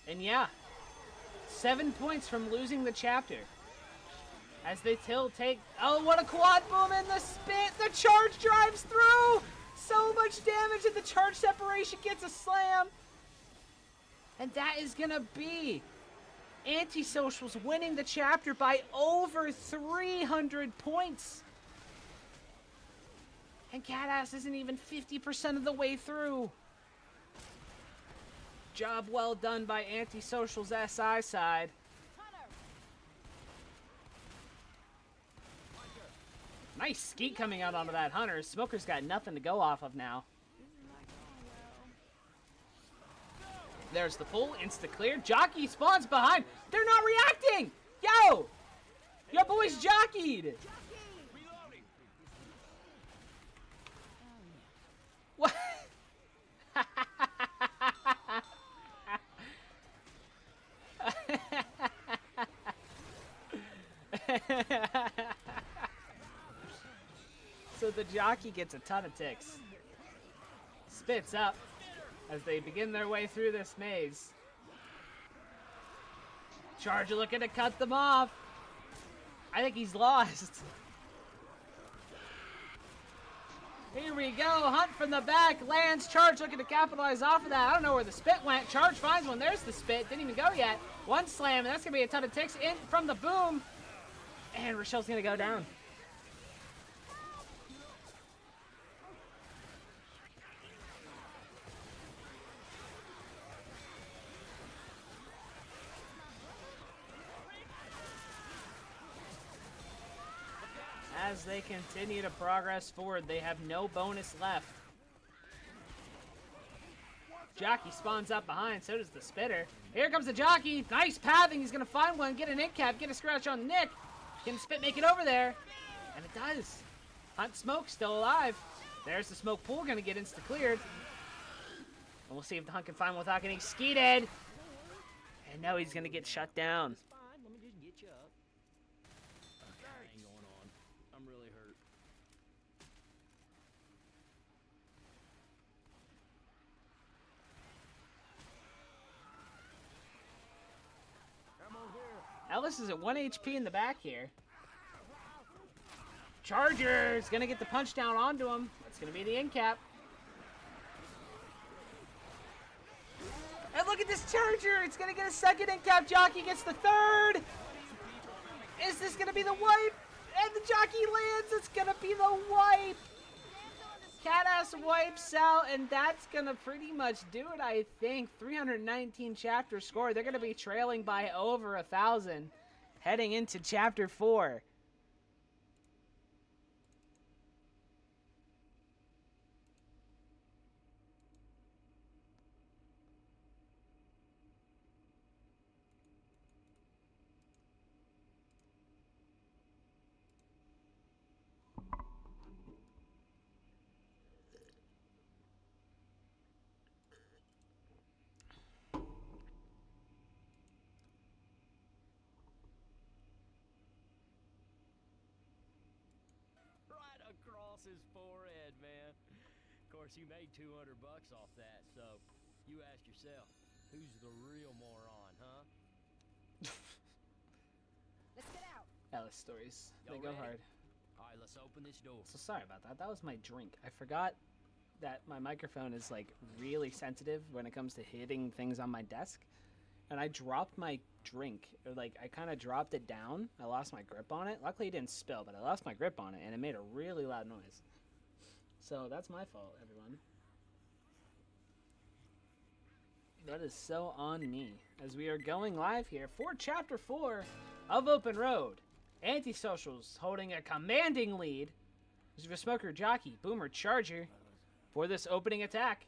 And yeah, 7 points from losing the chapter. As they take, oh, what a quad boom in the spit. The charge drives through. So much damage, and the charge separation gets a slam. And that is going to be Antisocials winning the chapter by over 300 points. And Catass isn't even 50% of the way through. Job well done by Antisocial's SI side. Nice skeet coming out onto that Hunter. Smoker's got nothing to go off of now. There's the pull, insta clear. Jockey spawns behind. They're not reacting. Yo, your boys jockeyed. What? So the jockey gets a ton of ticks. Spits up as they begin their way through this maze. Charger looking to cut them off. I think he's lost. Here we go. Hunt from the back. Lands. Charge looking to capitalize off of that. I don't know where the spit went. Charge finds one. There's the spit. Didn't even go yet. One slam, and that's going to be a ton of ticks in from the boom. And Rochelle's going to go down. As they continue to progress forward, they have no bonus left. Jockey spawns up behind, so does the spitter. Here comes the jockey. Nice pathing. He's going to find one, get an in cap, get a scratch on Nick. Can the spit make it over there? And it does. Hunt Smoke still alive. There's the smoke pool, going to get insta cleared. And we'll see if the Hunt can find one without getting skeeted. And now he's going to get shut down. It's fine. Let me just get you up. Ain't going on. I'm really hurt. Ammo here. Ellis is at 1 HP in the back here. Charger's gonna get the punch down onto him. That's gonna be the end cap. And look at this Charger. It's gonna get a second end cap. Jockey gets the third. Is this gonna be the wipe? And the jockey lands. It's gonna be the wipe. Catass wipes out, and that's gonna pretty much do it, I think. 319 chapter score. They're gonna be trailing by over 1,000 heading into chapter 4. Right across his forehead, man. Of course, he made $200 off that, so you ask yourself, who's the real moron, huh? Let's get out. Alice stories. They Y'all go ready? hard. All right, let's open this door. So sorry about that. That was my drink. I forgot that my microphone is like really sensitive when it comes to hitting things on my desk. And I dropped my drink, or like I kind of dropped it down. I lost my grip on it. Luckily it didn't spill, but I lost my grip on it and it made a really loud noise. So that's my fault, everyone. That is so on me. As we are going live here for Chapter 4 of Open Road. Antisocials holding a commanding lead. There's a Smoker, Jockey, Boomer, Charger for this opening attack.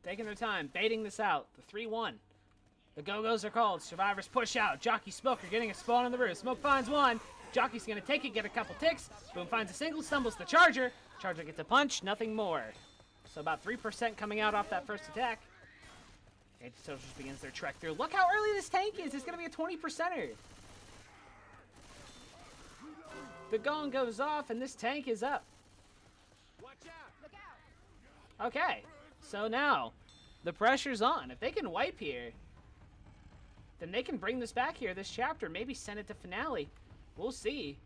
Taking their time, baiting this out. The 3-1. The go-go's are called. Survivors push out. Jockey, Smoker getting a spawn on the roof. Smoke finds one. Jockey's going to take it, get a couple ticks. Boom finds a single, stumbles the Charger. Charger gets a punch, nothing more. So about 3% coming out off that first attack. Antisocials begins their trek through. Look how early this tank is. It's going to be a 20%er. The gong goes off, and this tank is up. Watch out! Look out. Okay, so now the pressure's on. If they can wipe here, then they can bring this back here, this chapter, maybe send it to finale. We'll see.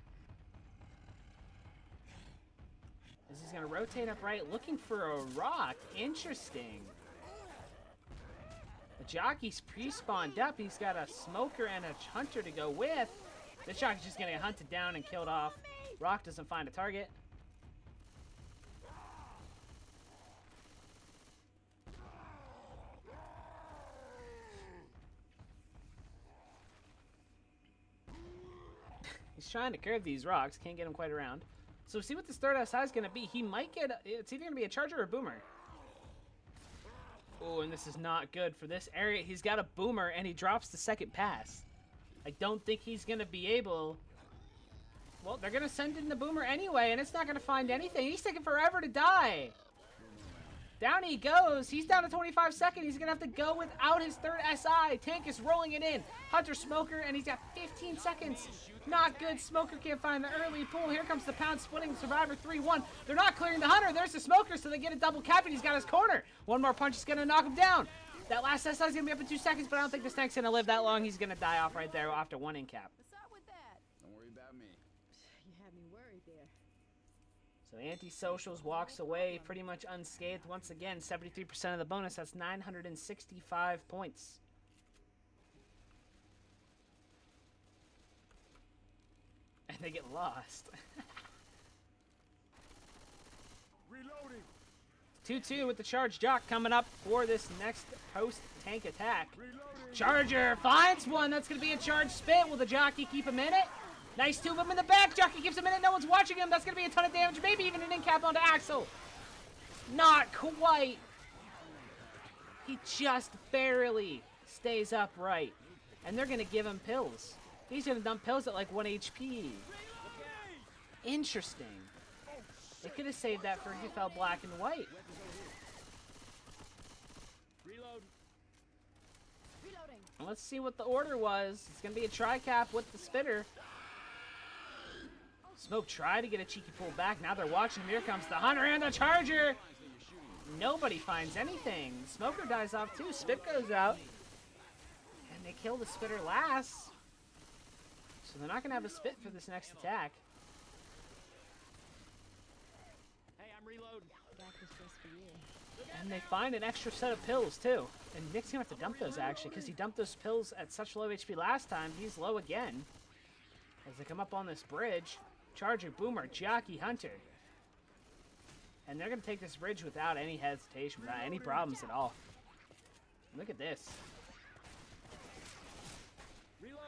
This is going to rotate up right, looking for a rock. Interesting. The Jockey's pre-spawned up. He's got a Smoker and a Hunter to go with. This Jockey's just going to get hunted down and killed off. Rock doesn't find a target. He's trying to curve these rocks. Can't get him quite around. So see what this third SI is going to be. He might get... It's either going to be a Charger or a Boomer. Oh, and this is not good for this area. He's got a Boomer, and he drops the second pass. I don't think he's going to be able... Well, they're going to send in the Boomer anyway, and it's not going to find anything. He's taking forever to die. Down he goes. He's down to 25 seconds. He's going to have to go without his third SI. Tank is rolling it in. Hunter, Smoker, and he's got 15 seconds. Not good. Smoker can't find the early pull. Here comes the pound splitting Survivor 3-1. They're not clearing the Hunter. There's the Smoker, so they get a double cap, and he's got his corner. One more punch is going to knock him down. That last SI is going to be up in 2 seconds, but I don't think this tank's going to live that long. He's going to die off right there after one in cap. What's up with that? Don't worry about me. You had me worried there. So Antisocials walks away pretty much unscathed. Once again, 73% of the bonus. That's 965 points. And they get lost. Reloading. 2-2 with the charge jock coming up for this next post-tank attack. Reloading. Charger finds one. That's going to be a charge spit. Will the jockey keep him in it? Nice two of them in the back. Jockey gives him in it. No one's watching him. That's going to be a ton of damage. Maybe even an in cap onto Axel. Not quite. He just barely stays upright. And they're going to give him pills. He's going to dump pills at like 1 HP. Interesting. They could have saved that for if he fell black and white. Reload. Reloading. Let's see what the order was. It's going to be a tri-cap with the spitter. Smoke tried to get a cheeky pull back. Now they're watching. Here comes the Hunter and the Charger. Nobody finds anything. Smoker dies off too. Spit goes out. And they kill the spitter last. So they're not going to have a spit for this next attack. Hey, I'm reloading. Got this just for you. And they find an extra set of pills too. And Nick's going to have to dump those actually because he dumped those pills at such low HP last time. He's low again. As they come up on this bridge. Charger, Boomer, Jockey, Hunter. And they're going to take this bridge without any hesitation, without any problems at all. Look at this. Reloading.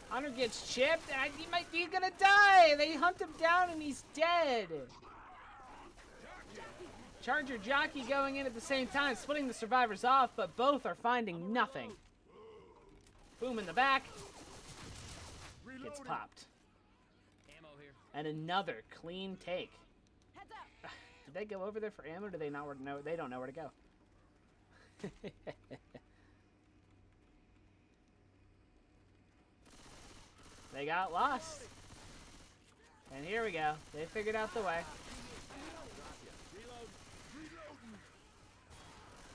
Hunter gets chipped, and he's gonna die! They hunt him down, and he's dead! Charger, Jockey going in at the same time, splitting the survivors off, but both are finding nothing. Boom in the back. Gets popped. Ammo here. And another clean take. Heads up. Did they go over there for ammo? Or do they not know? They don't know where to go. They got lost. And here we go. They figured out the way.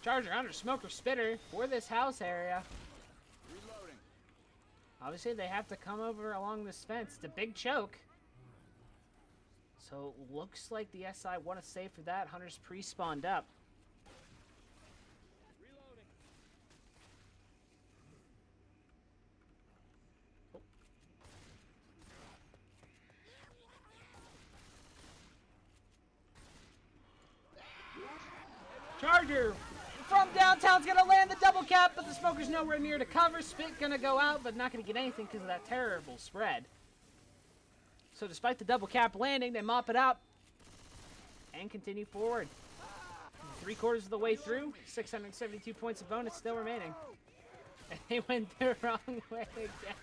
Charger under smoker spitter for this house area. Reloading. Obviously, they have to come over along this fence. It's a big choke. So, looks like the SI want to save for that. Hunter's pre-spawned up. Charger from downtown's gonna land the double cap, but the smoker's nowhere near to cover. Spit gonna go out, but not gonna get anything because of that terrible spread. So despite the double cap landing, they mop it up and continue forward. 3/4 of the way through, 672 points of bonus still remaining. And they went the wrong way again.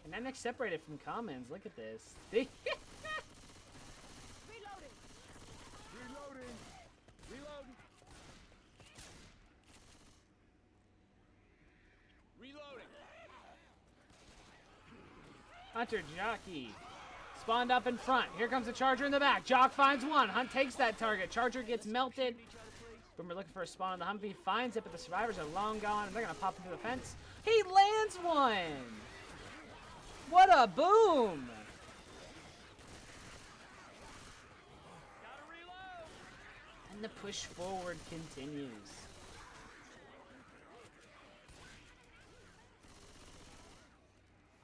And that next separated from commons. Look at this. Reloading. Reloading. Reloading. Hunter Jockey spawned up in front. Here comes the Charger in the back. Jock finds one. Hunt takes that target. Charger gets melted. Boomer looking for a spawn on the Humvee. Finds it, but the survivors are long gone. And they're going to pop into the fence. He lands one. What a boom. And the push forward continues.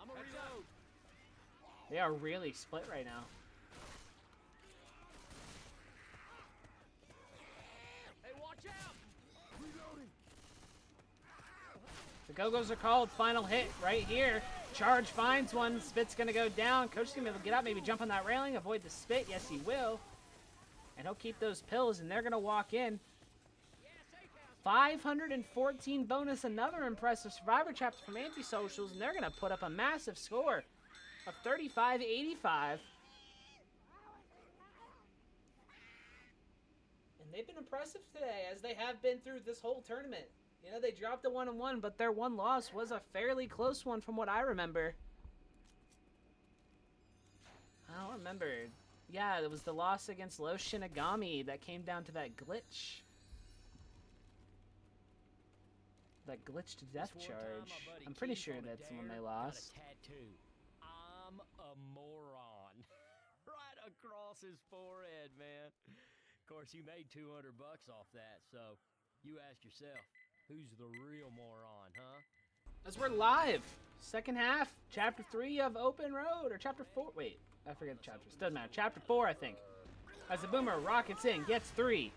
I'm a reload. They are really split right now. Hey, watch out! Reloading. The Go-Go's are called. Final hit right here. Charge finds one. Spit's going to go down. Coach is going to be able to get out, maybe jump on that railing, avoid the spit. Yes, he will. And he'll keep those pills, and they're going to walk in. 514 bonus, another impressive survivor chapter from Antisocials, and they're going to put up a massive score of 35-85. And they've been impressive today, as they have been through this whole tournament. You know, they dropped a 1-1, but their one loss was a fairly close one from what I remember. I don't remember. Yeah, it was the loss against Lo Shinigami that came down to that glitch. That glitched death charge. I'm pretty sure that's when they lost. I'm a moron. Right across his forehead, man. Of course, you made $200 off that, so you ask yourself, who's the real moron, huh? As we're live, second half, chapter 3 of Open Road, or chapter 4. Wait, I forget the chapters. Doesn't matter. Chapter 4, I think. As the Boomer rockets in, gets 3.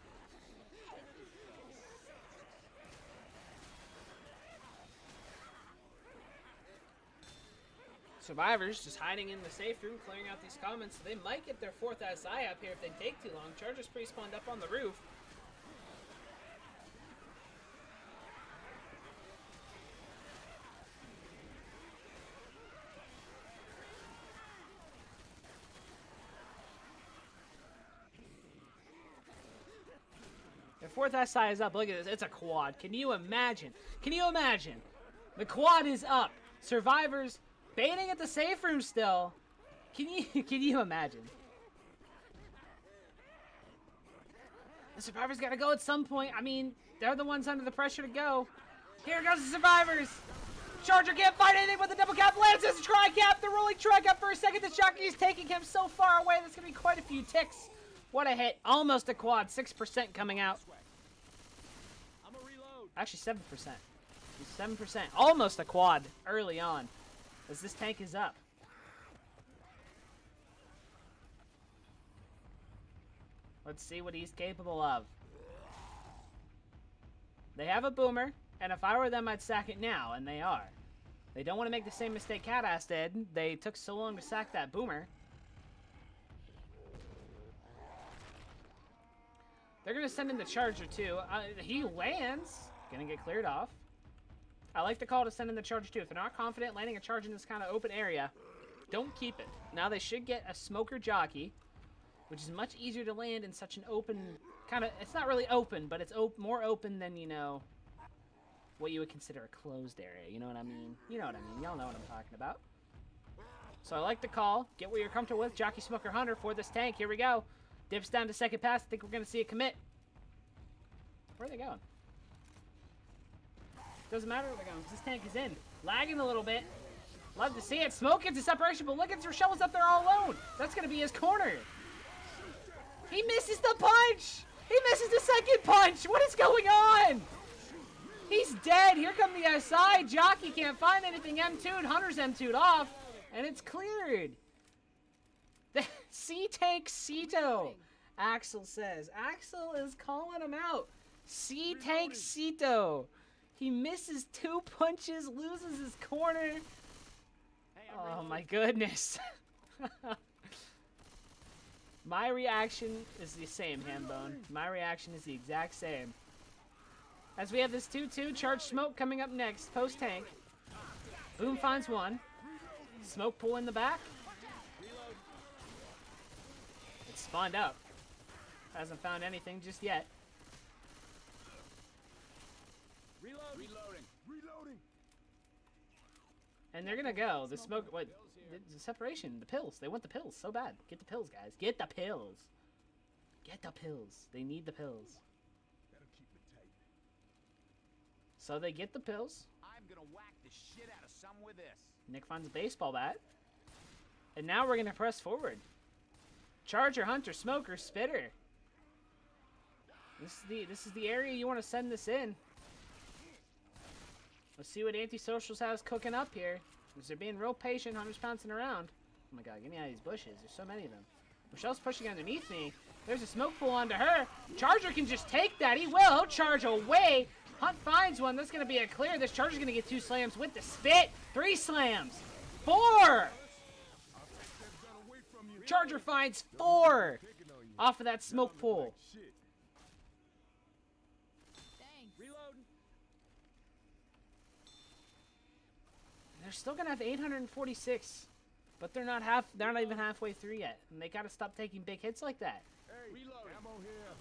Survivors just hiding in the safe room, clearing out these comments. They might get their 4th SI up here if they take too long. Charger's pre-spawned up on the roof. Their 4th SI is up. Look at this. It's a quad. Can you imagine? Can you imagine? The quad is up. Survivors baiting at the safe room still. Can you imagine? The survivors got to go at some point. I mean, they're the ones under the pressure to go. Here goes the survivors. Charger can't find anything but the double cap lands his tri-cap. The rolling tri-cap for a second. The jockey is taking him so far away. There's going to be quite a few ticks. What a hit. Almost a quad. 6% coming out. I'm a reload. Actually, 7%. 7%. Almost a quad early on. As this tank is up. Let's see what he's capable of. They have a boomer, and if I were them, I'd sack it now, and they are. They don't want to make the same mistake Catass did. They took so long to sack that boomer. They're going to send in the Charger, too. He lands. Going to get cleared off. I like the call to send in the Charger, too. If they're not confident landing a charge in this kind of open area, don't keep it. Now they should get a smoker jockey, which is much easier to land in such an open kind of... It's not really open, but it's more open than, you know, what you would consider a closed area. You know what I mean? You know what I mean. Y'all know what I'm talking about. So I like the call. Get what you're comfortable with. Jockey, Smoker, Hunter for this tank. Here we go. Dips down to second pass. I think we're going to see a commit. Where are they going? Doesn't matter where they're going. This tank is in. Lagging a little bit. Love to see it. Smoke gets a separation, but look at Rochelle's up there all alone. That's going to be his corner. He misses the punch. He misses the second punch. What is going on? He's dead. Here come the SI. Jockey can't find anything. M2'd. Hunter's M2'd off. And it's cleared. The C-Tank Cito. Axel says. Axel is calling him out. C-Tank Cito. He misses 2 punches, loses his corner. Oh my goodness. My reaction is the same, Hambone. My reaction is the exact same. As we have this 2-2, Charge Smoke coming up next, post-tank. Boom finds one. Smoke pull in the back. It's spawned up. Hasn't found anything just yet. Reloading. And they're gonna go. The smoke, what? The separation, the pills. They want the pills so bad. Get the pills, guys. Get the pills. Get the pills. They need the pills. That'll keep it tight. So they get the pills. I'm gonna whack the shit out of some with this. Nick finds a baseball bat. And now we're gonna press forward. Charger, Hunter, Smoker, Spitter. This is the area you want to send this in. Let's see what Antisocials has cooking up here. Because they're being real patient. Hunter's pouncing around. Oh my god, get me out of these bushes. There's so many of them. Rochelle's pushing underneath me. There's a smoke pool onto her. Charger can just take that. He will. He'll charge away. Hunt finds one. That's going to be a clear. This Charger's going to get 2 slams with the spit. 3 slams. 4. Charger finds 4 off of that smoke pool. They're still gonna have 846, but they're not even halfway through yet, and they gotta stop taking big hits like that. Hey, ammo here.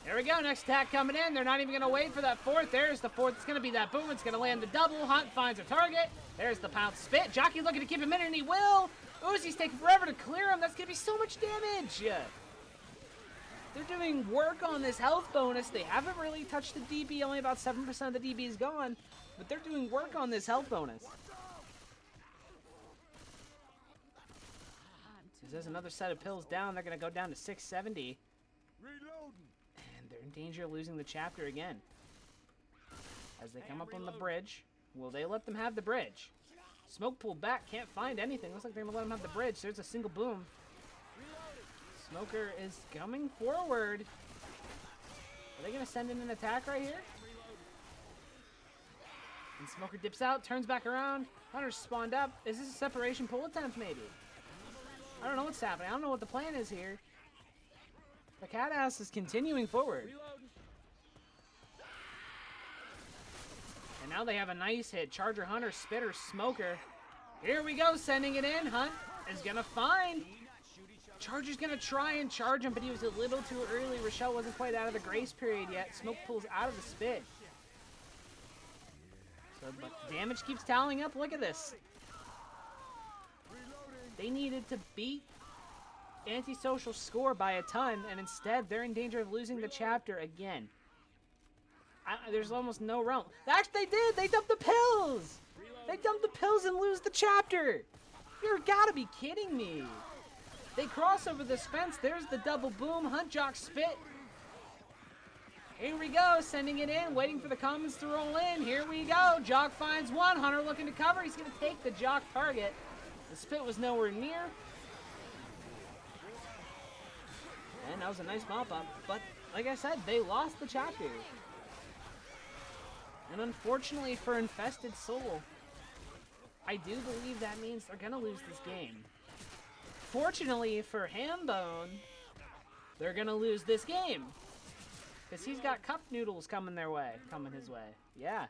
There we go, next attack coming in. They're not even gonna wait for that 4th. There's the 4th. It's gonna be that boom. It's gonna land the double. Hunt finds a target. There's the pounce spit. Jockey looking to keep him in, and he will. Uzi's taking forever to clear him. That's gonna be so much damage. They're doing work on this health bonus. They haven't really touched the DB. Only about 7% of the DB is gone. But they're doing work on this health bonus. There's another set of pills down. They're going to go down to 670. And they're in danger of losing the chapter again. As they come up on the bridge. Will they let them have the bridge? Smoke pulled back. Can't find anything. Looks like they're going to let them have the bridge. There's a single boom. Smoker is coming forward. Are they going to send in an attack right here? And Smoker dips out, turns back around. Hunter's spawned up. Is this a separation pull attempt, maybe? I don't know what's happening. I don't know what the plan is here. The Catass is continuing forward. And now they have a nice hit. Charger, Hunter, Spitter, Smoker. Here we go, sending it in. Hunt is going to find. Charger's going to try and charge him, but he was a little too early. Rochelle wasn't quite out of the grace period yet. Smoke pulls out of the spit. So, but damage keeps tallying up. Look at this. They needed to beat Antisocial score by a ton, and instead they're in danger of losing the chapter again. There's almost no realm. Actually, they did. They dumped the pills. They dumped the pills and lose the chapter. You're gotta be kidding me. They cross over this fence. There's the double boom. Hunt Jock spit. Here we go. Sending it in. Waiting for the commons to roll in. Here we go. Jock finds one. Hunter looking to cover. He's going to take the Jock target. The spit was nowhere near. And that was a nice mop up. But like I said, they lost the chapter. And unfortunately for Infested Soul, I do believe that means they're going to lose this game. Fortunately for Hambone, they're gonna lose this game. Because he's got cup noodles coming his way. Yeah.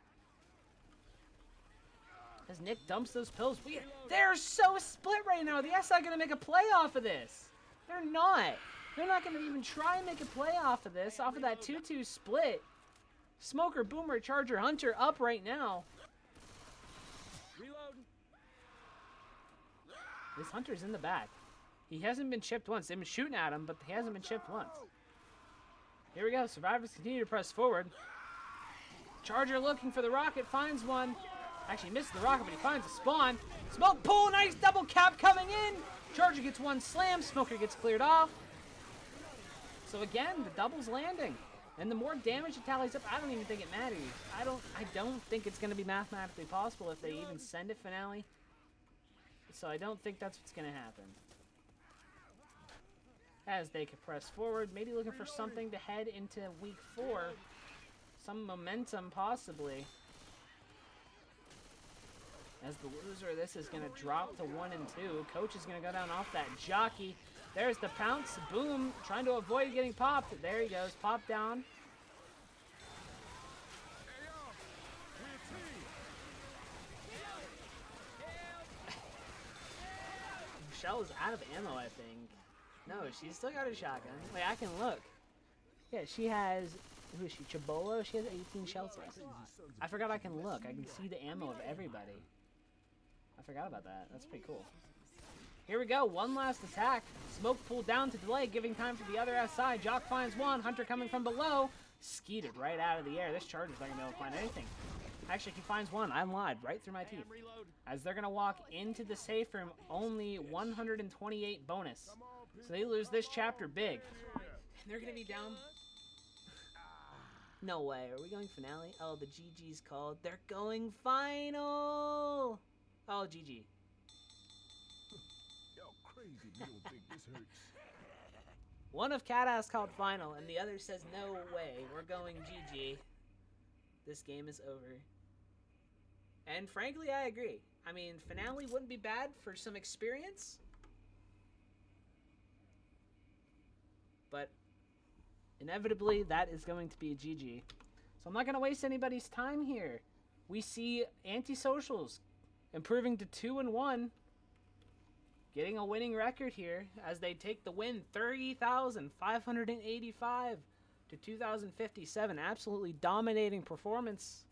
As Nick dumps those pills. They're so split right now. The SI gonna make a play off of this. They're not. They're not going to even try and make a play off of this, off of that 2-2 split. Smoker, Boomer, Charger, Hunter up right now. Reloading. This Hunter's in the back. He hasn't been chipped once. They've been shooting at him, but he hasn't been chipped once. Here we go. Survivors continue to press forward. Charger looking for the rocket. Finds one. Actually missed the rocket, but he finds a spawn. Smoke pull. Nice double cap coming in. Charger gets one slam. Smoker gets cleared off. So again, the double's landing. And the more damage it tallies up, I don't even think it matters. I don't think it's going to be mathematically possible if they even send a finale. So I don't think that's what's going to happen. As they can press forward, maybe looking for something to head into week 4. Some momentum, possibly. As the loser, this is going to drop to 1 and 2. Coach is going to go down off that jockey. There's the pounce. Boom. Trying to avoid getting popped. There he goes. Pop down. Michelle is out of ammo, I think. No, she's still got a shotgun. Wait, I can look. Yeah, she has... Who is she? Chibolo? She has 18 shells left. I forgot I can look. I can see the ammo of everybody. I forgot about that. That's pretty cool. Here we go. One last attack. Smoke pulled down to delay, giving time for the other side. Jock finds one. Hunter coming from below. Skeeted right out of the air. This Charger's not going to be able to find anything. Actually, he finds one. I lied right through my teeth. As they're going to walk into the safe room, only 128 bonus. So they lose this chapter big. And they're going to be down. No way. Are we going finale? Oh, the GG's called. They're going final. Oh, GG. Yo, crazy. You don't think this hurts? One of Catass called final, and the other says, no way, we're going GG. This game is over. And frankly, I agree. I mean, finale wouldn't be bad for some experience. But inevitably, that is going to be a GG. So I'm not going to waste anybody's time here. We see Antisocials improving to 2-1. Getting a winning record here as they take the win 30,585 to 2,057. Absolutely dominating performance.